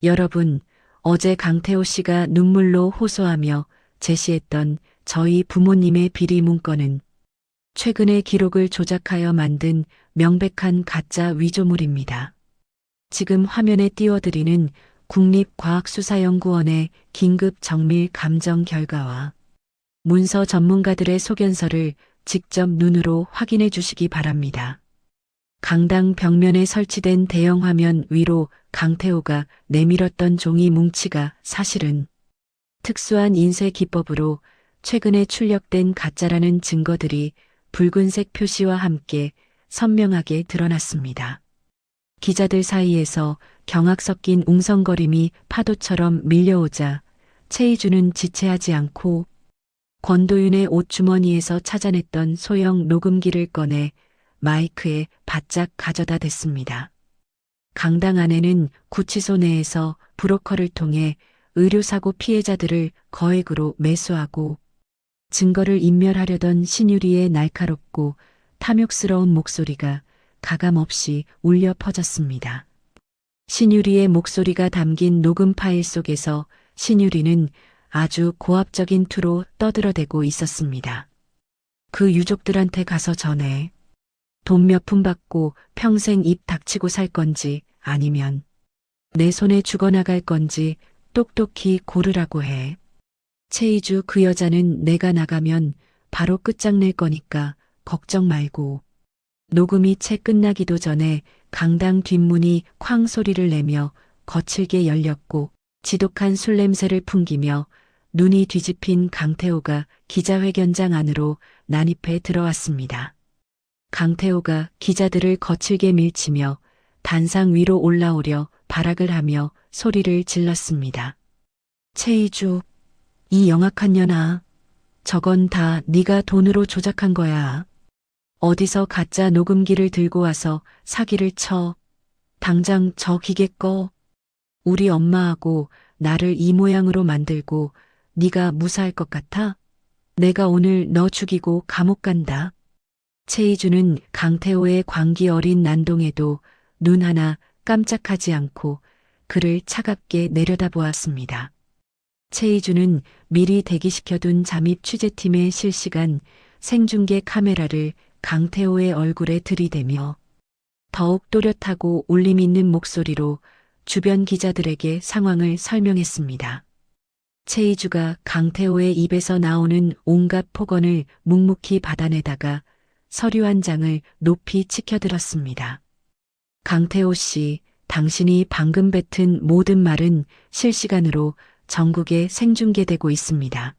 여러분, 어제 강태호 씨가 눈물로 호소하며 제시했던 저희 부모님의 비리 문건은 최근의 기록을 조작하여 만든 명백한 가짜 위조물입니다. 지금 화면에 띄워드리는 국립과학수사연구원의 긴급 정밀 감정 결과와 문서 전문가들의 소견서를 직접 눈으로 확인해 주시기 바랍니다. 강당 벽면에 설치된 대형 화면 위로 강태호가 내밀었던 종이 뭉치가 사실은 특수한 인쇄 기법으로 최근에 출력된 가짜라는 증거들이 붉은색 표시와 함께 선명하게 드러났습니다. 기자들 사이에서 경악 섞인 웅성거림이 파도처럼 밀려오자 최이주는 지체하지 않고 권도윤의 옷주머니에서 찾아냈던 소형 녹음기를 꺼내 마이크에 바짝 가져다 댔습니다. 강당 안에는 구치소 내에서 브로커를 통해 의료사고 피해자들을 거액으로 매수하고 증거를 인멸하려던 신유리의 날카롭고 탐욕스러운 목소리가 가감없이 울려 퍼졌습니다. 신유리의 목소리가 담긴 녹음 파일 속에서 신유리는 아주 고압적인 투로 떠들어대고 있었습니다. 그 유족들한테 가서 전해. 돈 몇 푼 받고 평생 입 닥치고 살 건지 아니면 내 손에 죽어나갈 건지 똑똑히 고르라고 해. 최이주 그 여자는 내가 나가면 바로 끝장낼 거니까 걱정 말고. 녹음이 채 끝나기도 전에 강당 뒷문이 쾅 소리를 내며 거칠게 열렸고 지독한 술 냄새를 풍기며 눈이 뒤집힌 강태호가 기자회견장 안으로 난입해 들어왔습니다. 강태호가 기자들을 거칠게 밀치며 단상 위로 올라오려 발악을 하며 소리를 질렀습니다. 최이주, 이 영악한 년아, 저건 다 네가 돈으로 조작한 거야. 어디서 가짜 녹음기를 들고 와서 사기를 쳐. 당장 저 기계 꺼. 우리 엄마하고 나를 이 모양으로 만들고 네가 무사할 것 같아? 내가 오늘 너 죽이고 감옥 간다. 최이주는 강태호의 광기 어린 난동에도 눈 하나 깜짝하지 않고 그를 차갑게 내려다보았습니다. 최이주는 미리 대기시켜둔 잠입 취재팀의 실시간 생중계 카메라를 강태호의 얼굴에 들이대며 더욱 또렷하고 울림 있는 목소리로 주변 기자들에게 상황을 설명했습니다. 최이주가 강태호의 입에서 나오는 온갖 폭언을 묵묵히 받아내다가 서류 한 장을 높이 치켜들었습니다. 강태호 씨, 당신이 방금 뱉은 모든 말은 실시간으로 전국에 생중계되고 있습니다.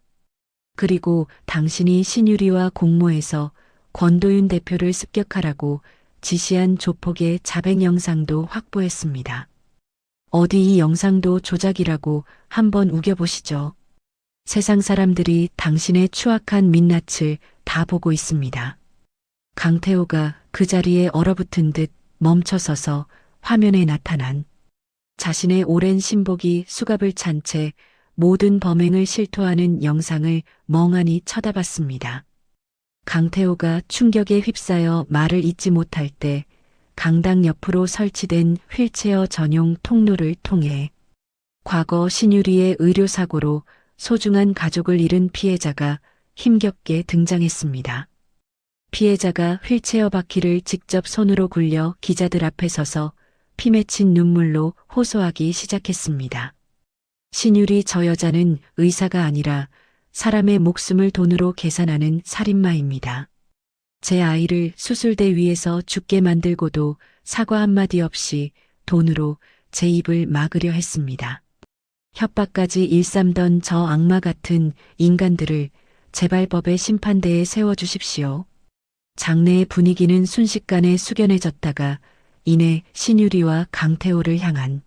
그리고 당신이 신유리와 공모해서 권도윤 대표를 습격하라고 지시한 조폭의 자백 영상도 확보했습니다. 어디 이 영상도 조작이라고 한번 우겨보시죠. 세상 사람들이 당신의 추악한 민낯을 다 보고 있습니다. 강태호가 그 자리에 얼어붙은 듯 멈춰서서 화면에 나타난 자신의 오랜 신복이 수갑을 찬 채 모든 범행을 실토하는 영상을 멍하니 쳐다봤습니다. 강태호가 충격에 휩싸여 말을 잇지 못할 때 강당 옆으로 설치된 휠체어 전용 통로를 통해 과거 신유리의 의료사고로 소중한 가족을 잃은 피해자가 힘겹게 등장했습니다. 피해자가 휠체어 바퀴를 직접 손으로 굴려 기자들 앞에 서서 피 맺힌 눈물로 호소하기 시작했습니다. 신유리 저 여자는 의사가 아니라 사람의 목숨을 돈으로 계산하는 살인마입니다. 제 아이를 수술대 위에서 죽게 만들고도 사과 한마디 없이 돈으로 제 입을 막으려 했습니다. 협박까지 일삼던 저 악마 같은 인간들을 제발 법의 심판대에 세워주십시오. 장내의 분위기는 순식간에 숙연해졌다가 이내 신유리와 강태호를 향한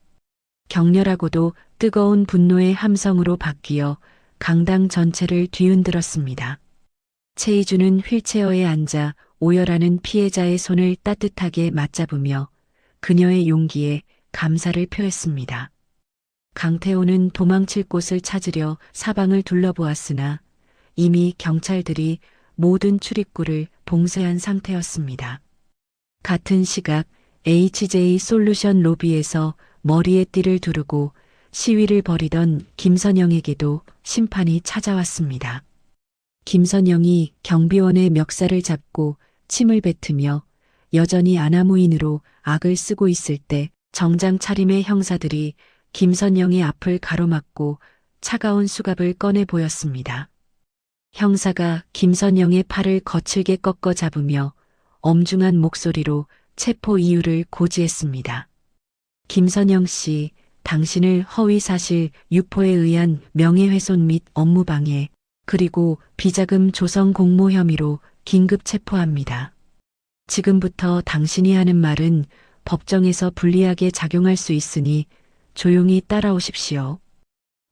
격렬하고도 뜨거운 분노의 함성으로 바뀌어 강당 전체를 뒤흔들었습니다. 최희주는 휠체어에 앉아 오열하는 피해자의 손을 따뜻하게 맞잡으며 그녀의 용기에 감사를 표했습니다. 강태호는 도망칠 곳을 찾으려 사방을 둘러보았으나 이미 경찰들이 모든 출입구를 봉쇄한 상태였습니다. 같은 시각 HJ 솔루션 로비에서 머리에 띠를 두르고 시위를 벌이던 김선영에게도 심판이 찾아왔습니다. 김선영이 경비원의 멱살을 잡고 침을 뱉으며 여전히 아나무인으로 악을 쓰고 있을 때 정장 차림의 형사들이 김선영의 앞을 가로막고 차가운 수갑을 꺼내 보였습니다. 형사가 김선영의 팔을 거칠게 꺾어 잡으며 엄중한 목소리로 체포 이유를 고지했습니다. 김선영 씨, 당신을 허위사실 유포에 의한 명예훼손 및 업무방해, 그리고 비자금 조성 공모 혐의로 긴급 체포합니다. 지금부터 당신이 하는 말은 법정에서 불리하게 작용할 수 있으니 조용히 따라오십시오.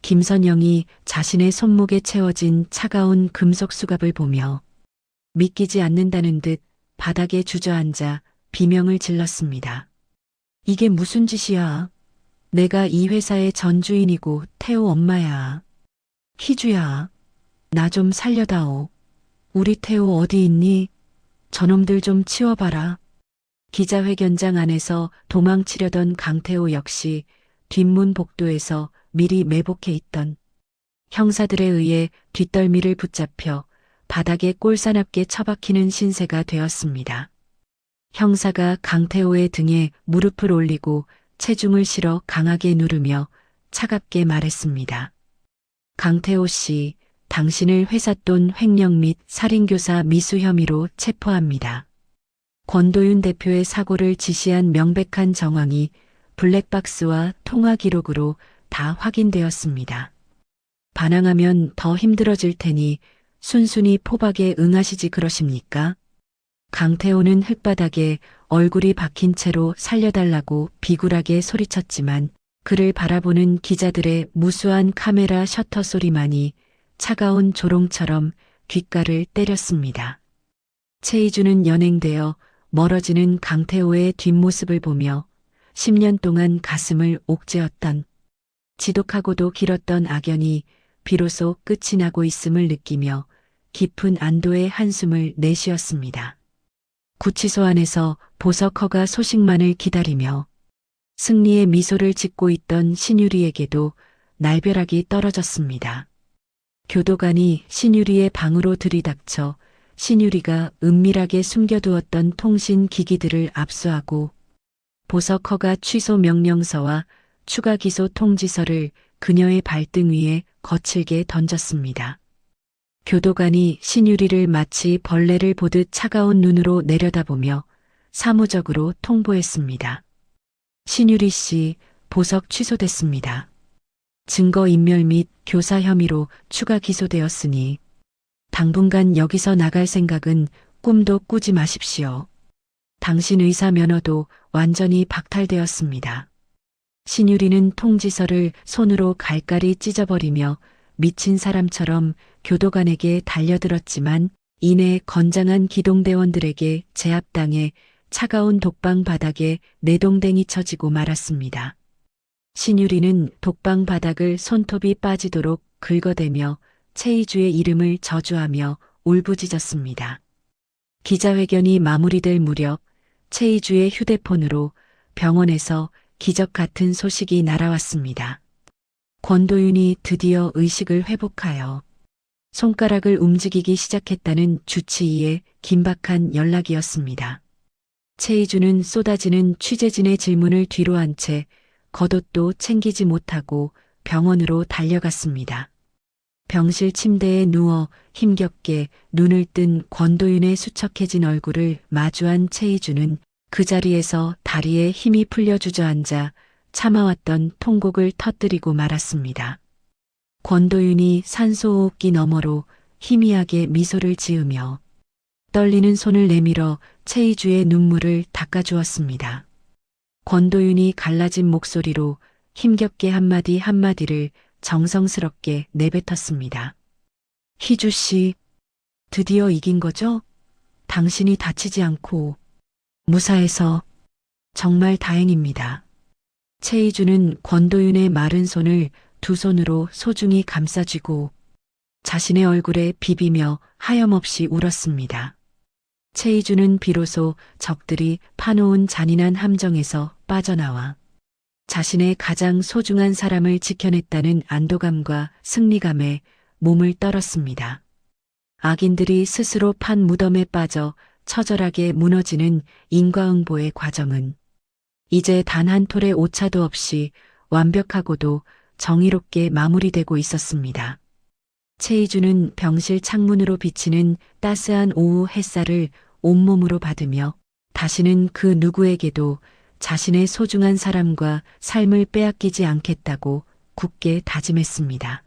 김선영이 자신의 손목에 채워진 차가운 금속 수갑을 보며 믿기지 않는다는 듯 바닥에 주저앉아 비명을 질렀습니다. 이게 무슨 짓이야? 내가 이 회사의 전주인이고 태호 엄마야. 희주야, 나 좀 살려다오. 우리 태호 어디 있니? 저놈들 좀 치워봐라. 기자회견장 안에서 도망치려던 강태호 역시 뒷문 복도에서 미리 매복해 있던 형사들에 의해 뒷덜미를 붙잡혀 바닥에 꼴사납게 처박히는 신세가 되었습니다. 형사가 강태호의 등에 무릎을 올리고 체중을 실어 강하게 누르며 차갑게 말했습니다. 강태호 씨, 당신을 회삿돈 횡령 및 살인교사 미수 혐의로 체포합니다. 권도윤 대표의 사고를 지시한 명백한 정황이 블랙박스와 통화 기록으로 다 확인되었습니다. 반항하면 더 힘들어질 테니 순순히 포박에 응하시지 그러십니까? 강태호는 흙바닥에 얼굴이 박힌 채로 살려달라고 비굴하게 소리쳤지만 그를 바라보는 기자들의 무수한 카메라 셔터 소리만이 차가운 조롱처럼 귓가를 때렸습니다. 최희주는 연행되어 멀어지는 강태호의 뒷모습을 보며 10년 동안 가슴을 옥죄었던 지독하고도 길었던 악연이 비로소 끝이 나고 있음을 느끼며 깊은 안도의 한숨을 내쉬었습니다. 구치소 안에서 보석허가 소식만을 기다리며 승리의 미소를 짓고 있던 신유리에게도 날벼락이 떨어졌습니다. 교도관이 신유리의 방으로 들이닥쳐 신유리가 은밀하게 숨겨두었던 통신 기기들을 압수하고 보석허가 취소 명령서와 추가 기소 통지서를 그녀의 발등 위에 거칠게 던졌습니다. 교도관이 신유리를 마치 벌레를 보듯 차가운 눈으로 내려다보며 사무적으로 통보했습니다. 신유리 씨, 보석 취소됐습니다. 증거인멸 및 교사 혐의로 추가 기소되었으니 당분간 여기서 나갈 생각은 꿈도 꾸지 마십시오. 당신 의사 면허도 완전히 박탈되었습니다. 신유리는 통지서를 손으로 갈갈이 찢어버리며 미친 사람처럼 교도관에게 달려들었지만 이내 건장한 기동대원들에게 제압당해 차가운 독방 바닥에 내동댕이 쳐지고 말았습니다. 신유리는 독방 바닥을 손톱이 빠지도록 긁어대며 최희주의 이름을 저주하며 울부짖었습니다. 기자회견이 마무리될 무렵 최희주의 휴대폰으로 병원에서 기적 같은 소식이 날아왔습니다. 권도윤이 드디어 의식을 회복하여 손가락을 움직이기 시작했다는 주치의의 긴박한 연락이었습니다. 최희주는 쏟아지는 취재진의 질문을 뒤로 한 채 겉옷도 챙기지 못하고 병원으로 달려갔습니다. 병실 침대에 누워 힘겹게 눈을 뜬 권도윤의 수척해진 얼굴을 마주한 최희주는 그 자리에서 다리에 힘이 풀려 주저앉아 참아왔던 통곡을 터뜨리고 말았습니다. 권도윤이 산소호흡기 너머로 희미하게 미소를 지으며 떨리는 손을 내밀어 최희주의 눈물을 닦아주었습니다. 권도윤이 갈라진 목소리로 힘겹게 한마디 한마디를 정성스럽게 내뱉었습니다. 희주 씨, 드디어 이긴 거죠? 당신이 다치지 않고 무사해서 정말 다행입니다. 최희주는 권도윤의 마른 손을 두 손으로 소중히 감싸쥐고 자신의 얼굴에 비비며 하염없이 울었습니다. 최희주는 비로소 적들이 파놓은 잔인한 함정에서 빠져나와 자신의 가장 소중한 사람을 지켜냈다는 안도감과 승리감에 몸을 떨었습니다. 악인들이 스스로 판 무덤에 빠져 처절하게 무너지는 인과응보의 과정은 이제 단 한 톨의 오차도 없이 완벽하고도 정의롭게 마무리되고 있었습니다. 최희주는 병실 창문으로 비치는 따스한 오후 햇살을 온몸으로 받으며 다시는 그 누구에게도 자신의 소중한 사람과 삶을 빼앗기지 않겠다고 굳게 다짐했습니다.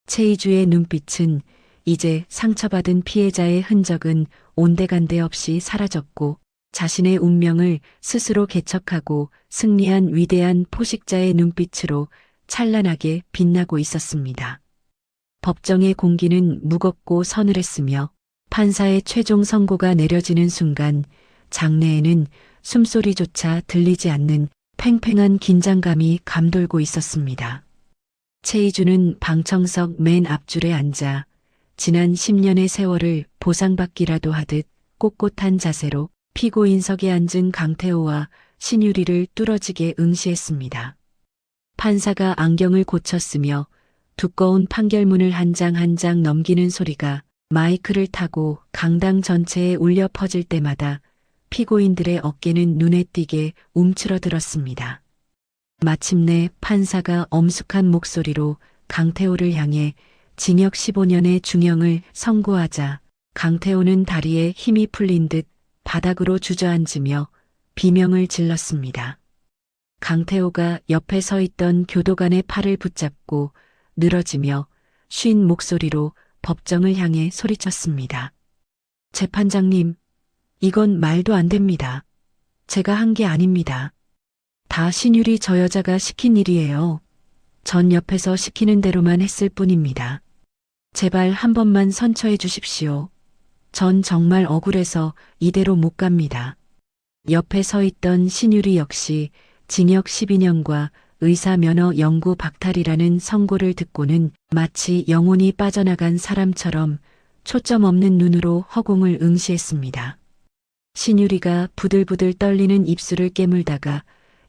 최희주의 눈빛은 이제 상처받은 피해자의 흔적은 온데간데 없이 사라졌고 자신의 운명을 스스로 개척하고 승리한 위대한 포식자의 눈빛으로 찬란하게 빛나고 있었습니다. 법정의 공기는 무겁고 서늘했으며 판사의 최종 선고가 내려지는 순간 장내에는 숨소리조차 들리지 않는 팽팽한 긴장감이 감돌고 있었습니다. 최희주는 방청석 맨 앞줄에 앉아 지난 10년의 세월을 보상받기라도 하듯 꼿꼿한 자세로 피고인석에 앉은 강태호와 신유리를 뚫어지게 응시했습니다. 판사가 안경을 고쳤으며 두꺼운 판결문을 한 장 한 장 넘기는 소리가 마이크를 타고 강당 전체에 울려 퍼질 때마다 피고인들의 어깨는 눈에 띄게 움츠러들었습니다. 마침내 판사가 엄숙한 목소리로 강태호를 향해 징역 15년의 중형을 선고하자 강태호는 다리에 힘이 풀린 듯 바닥으로 주저앉으며 비명을 질렀습니다. 강태호가 옆에 서 있던 교도관의 팔을 붙잡고 늘어지며 쉰 목소리로 법정을 향해 소리쳤습니다. 재판장님, 이건 말도 안 됩니다. 제가 한 게 아닙니다. 다 신유리 저 여자가 시킨 일이에요. 전 옆에서 시키는 대로만 했을 뿐입니다. 제발 한 번만 선처해 주십시오. 전 정말 억울해서 이대로 못 갑니다. 옆에 서 있던 신유리 역시 징역 12년과 의사 면허 영구 박탈이라는 선고를 듣고는 마치 영혼이 빠져나간 사람처럼 초점 없는 눈으로 허공을 응시했습니다. 신유리가 부들부들 떨리는 입술을 깨물다가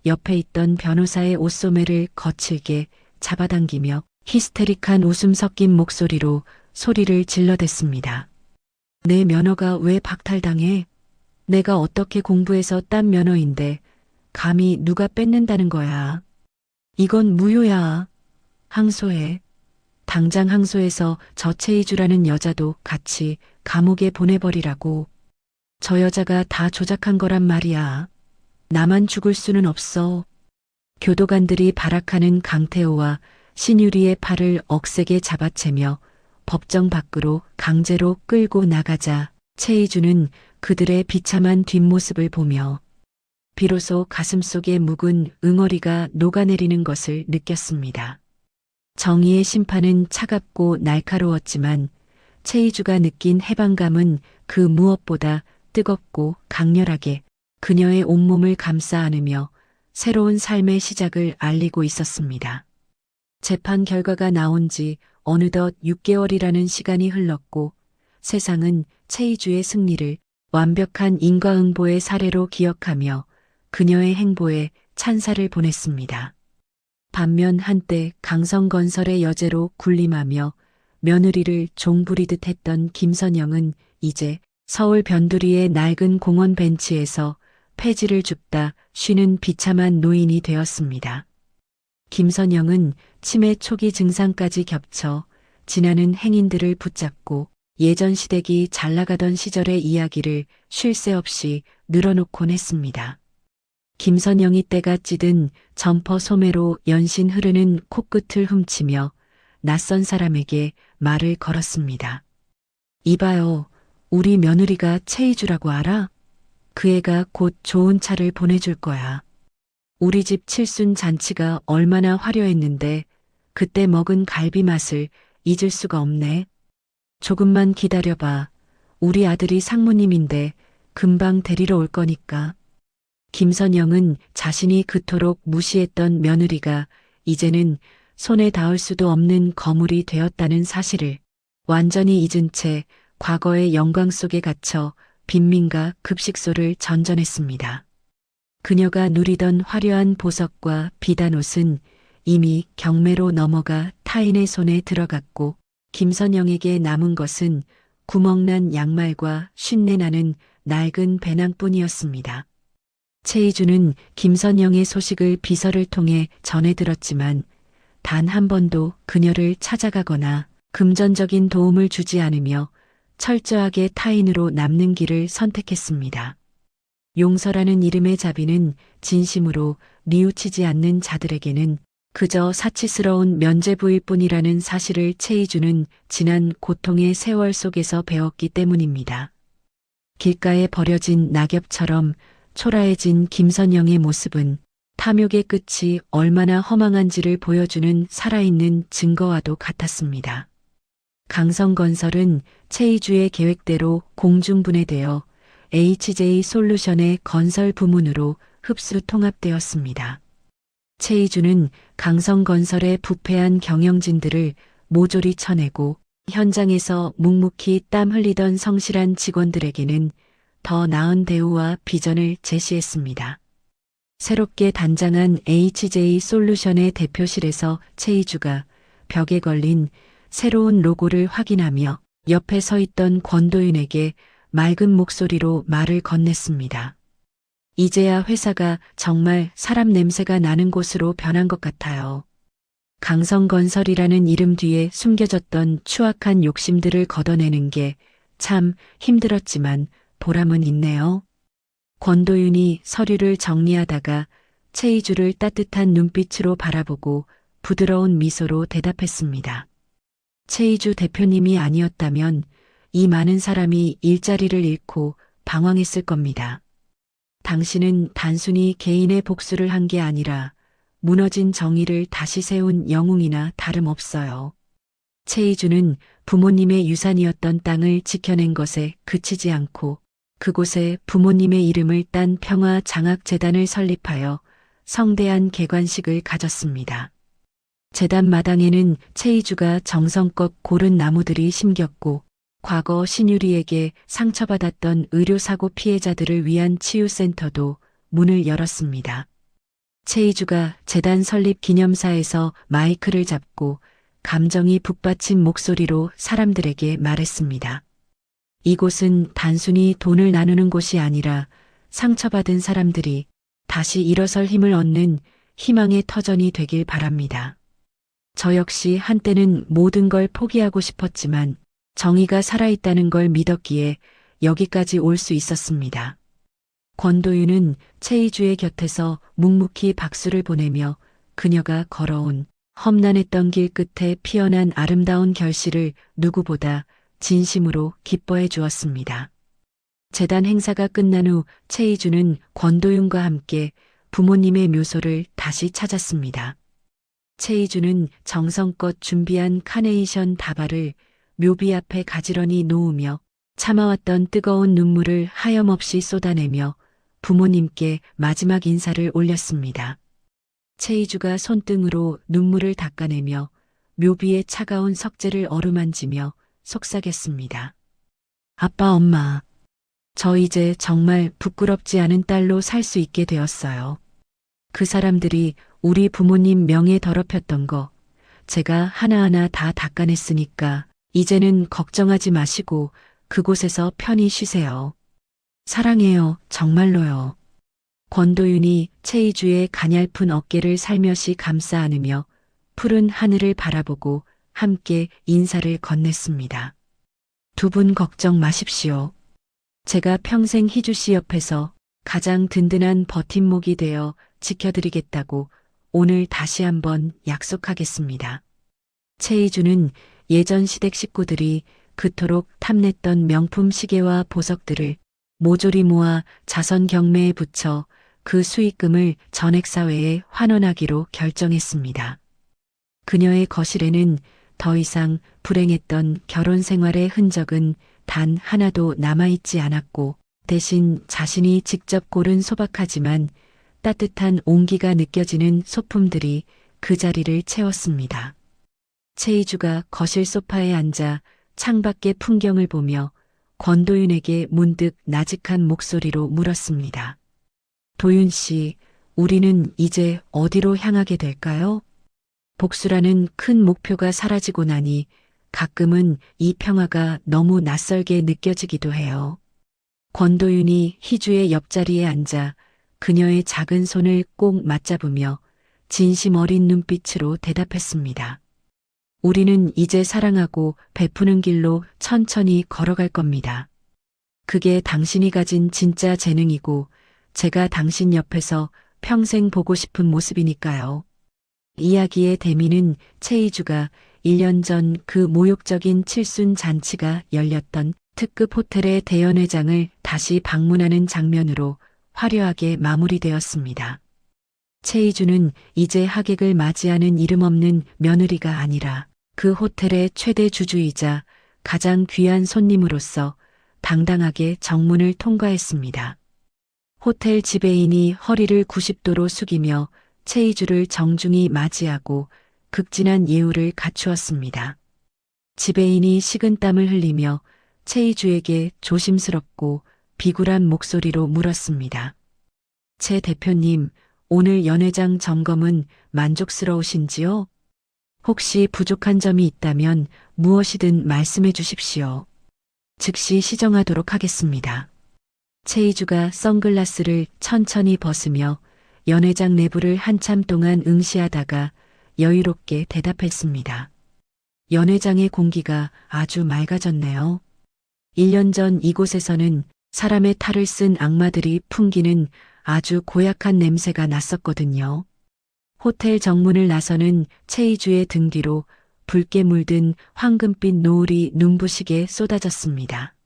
옆에 있던 변호사의 옷소매를 거칠게 잡아당기며 히스테릭한 웃음 섞인 목소리로 소리를 질러댔습니다. 내 면허가 왜 박탈당해? 내가 어떻게 공부해서 딴 면허인데 감히 누가 뺏는다는 거야. 이건 무효야. 항소해. 당장 항소해서 저 최희주라는 여자도 같이 감옥에 보내버리라고. 저 여자가 다 조작한 거란 말이야. 나만 죽을 수는 없어. 교도관들이 발악하는 강태호와 신유리의 팔을 억세게 잡아채며 법정 밖으로 강제로 끌고 나가자 최희주는 그들의 비참한 뒷모습을 보며 비로소 가슴속에 묵은 응어리가 녹아내리는 것을 느꼈습니다. 정의의 심판은 차갑고 날카로웠지만 최희주가 느낀 해방감은 그 무엇보다 뜨겁고 강렬하게 그녀의 온몸을 감싸 안으며 새로운 삶의 시작을 알리고 있었습니다. 재판 결과가 나온 지 어느덧 6개월이라는 시간이 흘렀고 세상은 최희주의 승리를 완벽한 인과응보의 사례로 기억하며 그녀의 행보에 찬사를 보냈습니다. 반면 한때 강성건설의 여제로 군림하며 며느리를 종부리듯 했던 김선영은 이제 서울 변두리의 낡은 공원 벤치에서 폐지를 줍다 쉬는 비참한 노인이 되었습니다. 김선영은 치매 초기 증상까지 겹쳐 지나는 행인들을 붙잡고 예전 시댁이 잘나가던 시절의 이야기를 쉴 새 없이 늘어놓곤 했습니다. 김선영이 때가 찌든 점퍼 소매로 연신 흐르는 코끝을 훔치며 낯선 사람에게 말을 걸었습니다. 이봐요, 우리 며느리가 최희주라고 알아? 그 애가 곧 좋은 차를 보내줄 거야. 우리 집 칠순 잔치가 얼마나 화려했는데 그때 먹은 갈비 맛을 잊을 수가 없네. 조금만 기다려봐. 우리 아들이 상무님인데 금방 데리러 올 거니까. 김선영은 자신이 그토록 무시했던 며느리가 이제는 손에 닿을 수도 없는 거물이 되었다는 사실을 완전히 잊은 채 과거의 영광 속에 갇혀 빈민가 급식소를 전전했습니다. 그녀가 누리던 화려한 보석과 비단 옷은 이미 경매로 넘어가 타인의 손에 들어갔고 김선영에게 남은 것은 구멍난 양말과 쉰내나는 낡은 배낭뿐이었습니다. 최희주는 김선영의 소식을 비서를 통해 전해 들었지만 단 한 번도 그녀를 찾아가거나 금전적인 도움을 주지 않으며 철저하게 타인으로 남는 길을 선택했습니다. 용서라는 이름의 자비는 진심으로 뉘우치지 않는 자들에게는 그저 사치스러운 면죄부일 뿐이라는 사실을 최희주는 지난 고통의 세월 속에서 배웠기 때문입니다. 길가에 버려진 낙엽처럼 초라해진 김선영의 모습은 탐욕의 끝이 얼마나 허망한지를 보여주는 살아있는 증거와도 같았습니다. 강성건설은 최희주의 계획대로 공중분해되어 HJ솔루션의 건설 부문으로 흡수 통합되었습니다. 최희주는 강성건설의 부패한 경영진들을 모조리 쳐내고 현장에서 묵묵히 땀 흘리던 성실한 직원들에게는 더 나은 대우와 비전을 제시했습니다. 새롭게 단장한 HJ솔루션의 대표실에서 최희주가 벽에 걸린 새로운 로고를 확인하며 옆에 서 있던 권도윤에게 맑은 목소리로 말을 건넸습니다. 이제야 회사가 정말 사람 냄새가 나는 곳으로 변한 것 같아요. 강성건설이라는 이름 뒤에 숨겨졌던 추악한 욕심들을 걷어내는 게 참 힘들었지만 보람은 있네요. 권도윤이 서류를 정리하다가 최희주를 따뜻한 눈빛으로 바라보고 부드러운 미소로 대답했습니다. 최희주 대표님이 아니었다면 이 많은 사람이 일자리를 잃고 방황했을 겁니다. 당신은 단순히 개인의 복수를 한 게 아니라 무너진 정의를 다시 세운 영웅이나 다름없어요. 최희주는 부모님의 유산이었던 땅을 지켜낸 것에 그치지 않고 그곳에 부모님의 이름을 딴 평화장학재단을 설립하여 성대한 개관식을 가졌습니다. 재단 마당에는 최희주가 정성껏 고른 나무들이 심겼고 과거 신유리에게 상처받았던 의료사고 피해자들을 위한 치유센터도 문을 열었습니다. 최희주가 재단 설립 기념사에서 마이크를 잡고 감정이 북받친 목소리로 사람들에게 말했습니다. 이곳은 단순히 돈을 나누는 곳이 아니라 상처받은 사람들이 다시 일어설 힘을 얻는 희망의 터전이 되길 바랍니다. 저 역시 한때는 모든 걸 포기하고 싶었지만 정의가 살아있다는 걸 믿었기에 여기까지 올 수 있었습니다. 권도윤은 최희주의 곁에서 묵묵히 박수를 보내며 그녀가 걸어온 험난했던 길 끝에 피어난 아름다운 결실을 누구보다 진심으로 기뻐해 주었습니다. 재단 행사가 끝난 후 최희주는 권도윤과 함께 부모님의 묘소를 다시 찾았습니다. 최희주는 정성껏 준비한 카네이션 다발을 묘비 앞에 가지런히 놓으며 참아왔던 뜨거운 눈물을 하염없이 쏟아내며 부모님께 마지막 인사를 올렸습니다. 최희주가 손등으로 눈물을 닦아내며 묘비의 차가운 석재를 어루만지며 속삭였습니다. 아빠, 엄마, 저 이제 정말 부끄럽지 않은 딸로 살 수 있게 되었어요. 그 사람들이 우리 부모님 명예 더럽혔던 거 제가 하나하나 다 닦아냈으니까 이제는 걱정하지 마시고 그곳에서 편히 쉬세요. 사랑해요, 정말로요. 권도윤이 최희주의 가냘픈 어깨를 살며시 감싸 안으며 푸른 하늘을 바라보고 함께 인사를 건넸습니다. 두 분 걱정 마십시오. 제가 평생 희주 씨 옆에서 가장 든든한 버팀목이 되어 지켜드리겠다고 오늘 다시 한번 약속하겠습니다. 최희주는 예전 시댁 식구들이 그토록 탐냈던 명품 시계와 보석들을 모조리 모아 자선 경매에 붙여 그 수익금을 전액사회에 환원하기로 결정했습니다. 그녀의 거실에는 더 이상 불행했던 결혼 생활의 흔적은 단 하나도 남아있지 않았고 대신 자신이 직접 고른 소박하지만 따뜻한 온기가 느껴지는 소품들이 그 자리를 채웠습니다. 최희주가 거실 소파에 앉아 창밖의 풍경을 보며 권도윤에게 문득 나직한 목소리로 물었습니다. 도윤 씨, 우리는 이제 어디로 향하게 될까요? 복수라는 큰 목표가 사라지고 나니 가끔은 이 평화가 너무 낯설게 느껴지기도 해요. 권도윤이 희주의 옆자리에 앉아 그녀의 작은 손을 꼭 맞잡으며 진심 어린 눈빛으로 대답했습니다. 우리는 이제 사랑하고 베푸는 길로 천천히 걸어갈 겁니다. 그게 당신이 가진 진짜 재능이고 제가 당신 옆에서 평생 보고 싶은 모습이니까요. 이야기의 대미는 최희주가 1년 전 그 모욕적인 칠순 잔치가 열렸던 특급 호텔의 대연회장을 다시 방문하는 장면으로 화려하게 마무리되었습니다. 최희주는 이제 하객을 맞이하는 이름 없는 며느리가 아니라 그 호텔의 최대 주주이자 가장 귀한 손님으로서 당당하게 정문을 통과했습니다. 호텔 지배인이 허리를 90도로 숙이며 최희주를 정중히 맞이하고 극진한 예우를 갖추었습니다. 지배인이 식은땀을 흘리며 최희주에게 조심스럽고 비굴한 목소리로 물었습니다. 최 대표님, 오늘 연회장 점검은 만족스러우신지요? 혹시 부족한 점이 있다면 무엇이든 말씀해 주십시오. 즉시 시정하도록 하겠습니다. 최희주가 선글라스를 천천히 벗으며 연회장 내부를 한참 동안 응시하다가 여유롭게 대답했습니다. 연회장의 공기가 아주 맑아졌네요. 1년 전 이곳에서는 사람의 탈을 쓴 악마들이 풍기는 아주 고약한 냄새가 났었거든요. 호텔 정문을 나서는 최희주의 등 뒤로 붉게 물든 황금빛 노을이 눈부시게 쏟아졌습니다.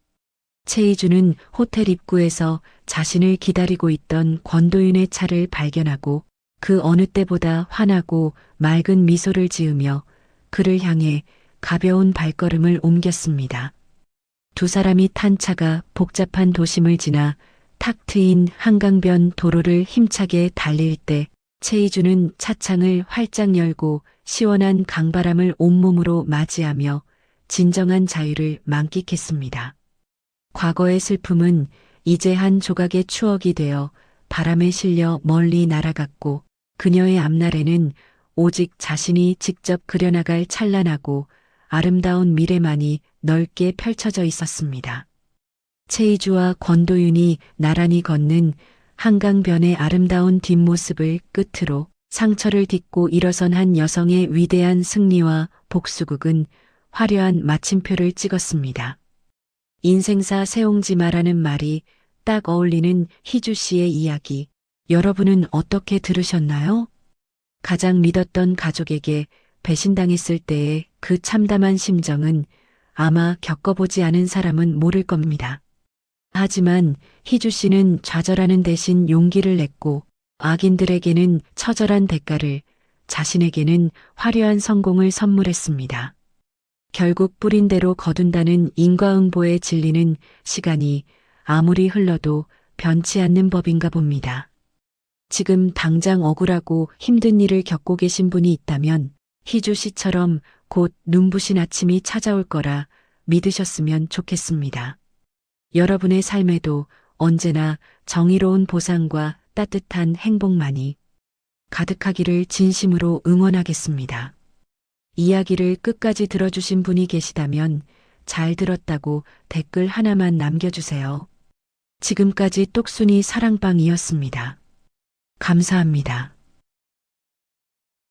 최희주는 호텔 입구에서 자신을 기다리고 있던 권도윤의 차를 발견하고 그 어느 때보다 환하고 맑은 미소를 지으며 그를 향해 가벼운 발걸음을 옮겼습니다. 두 사람이 탄 차가 복잡한 도심을 지나 탁 트인 한강변 도로를 힘차게 달릴 때 최희주는 차창을 활짝 열고 시원한 강바람을 온몸으로 맞이하며 진정한 자유를 만끽했습니다. 과거의 슬픔은 이제 한 조각의 추억이 되어 바람에 실려 멀리 날아갔고 그녀의 앞날에는 오직 자신이 직접 그려나갈 찬란하고 아름다운 미래만이 넓게 펼쳐져 있었습니다. 최희주와 권도윤이 나란히 걷는 한강변의 아름다운 뒷모습을 끝으로 상처를 딛고 일어선 한 여성의 위대한 승리와 복수극은 화려한 마침표를 찍었습니다. 인생사 세옹지마라는 말이 딱 어울리는 희주 씨의 이야기. 여러분은 어떻게 들으셨나요? 가장 믿었던 가족에게 배신당했을 때의 그 참담한 심정은 아마 겪어보지 않은 사람은 모를 겁니다. 하지만 희주 씨는 좌절하는 대신 용기를 냈고 악인들에게는 처절한 대가를, 자신에게는 화려한 성공을 선물했습니다. 결국 뿌린 대로 거둔다는 인과응보의 진리는 시간이 아무리 흘러도 변치 않는 법인가 봅니다. 지금 당장 억울하고 힘든 일을 겪고 계신 분이 있다면 희주 씨처럼 곧 눈부신 아침이 찾아올 거라 믿으셨으면 좋겠습니다. 여러분의 삶에도 언제나 정의로운 보상과 따뜻한 행복만이 가득하기를 진심으로 응원하겠습니다. 이야기를 끝까지 들어주신 분이 계시다면 잘 들었다고 댓글 하나만 남겨주세요. 지금까지 똑순이 사랑방이었습니다. 감사합니다.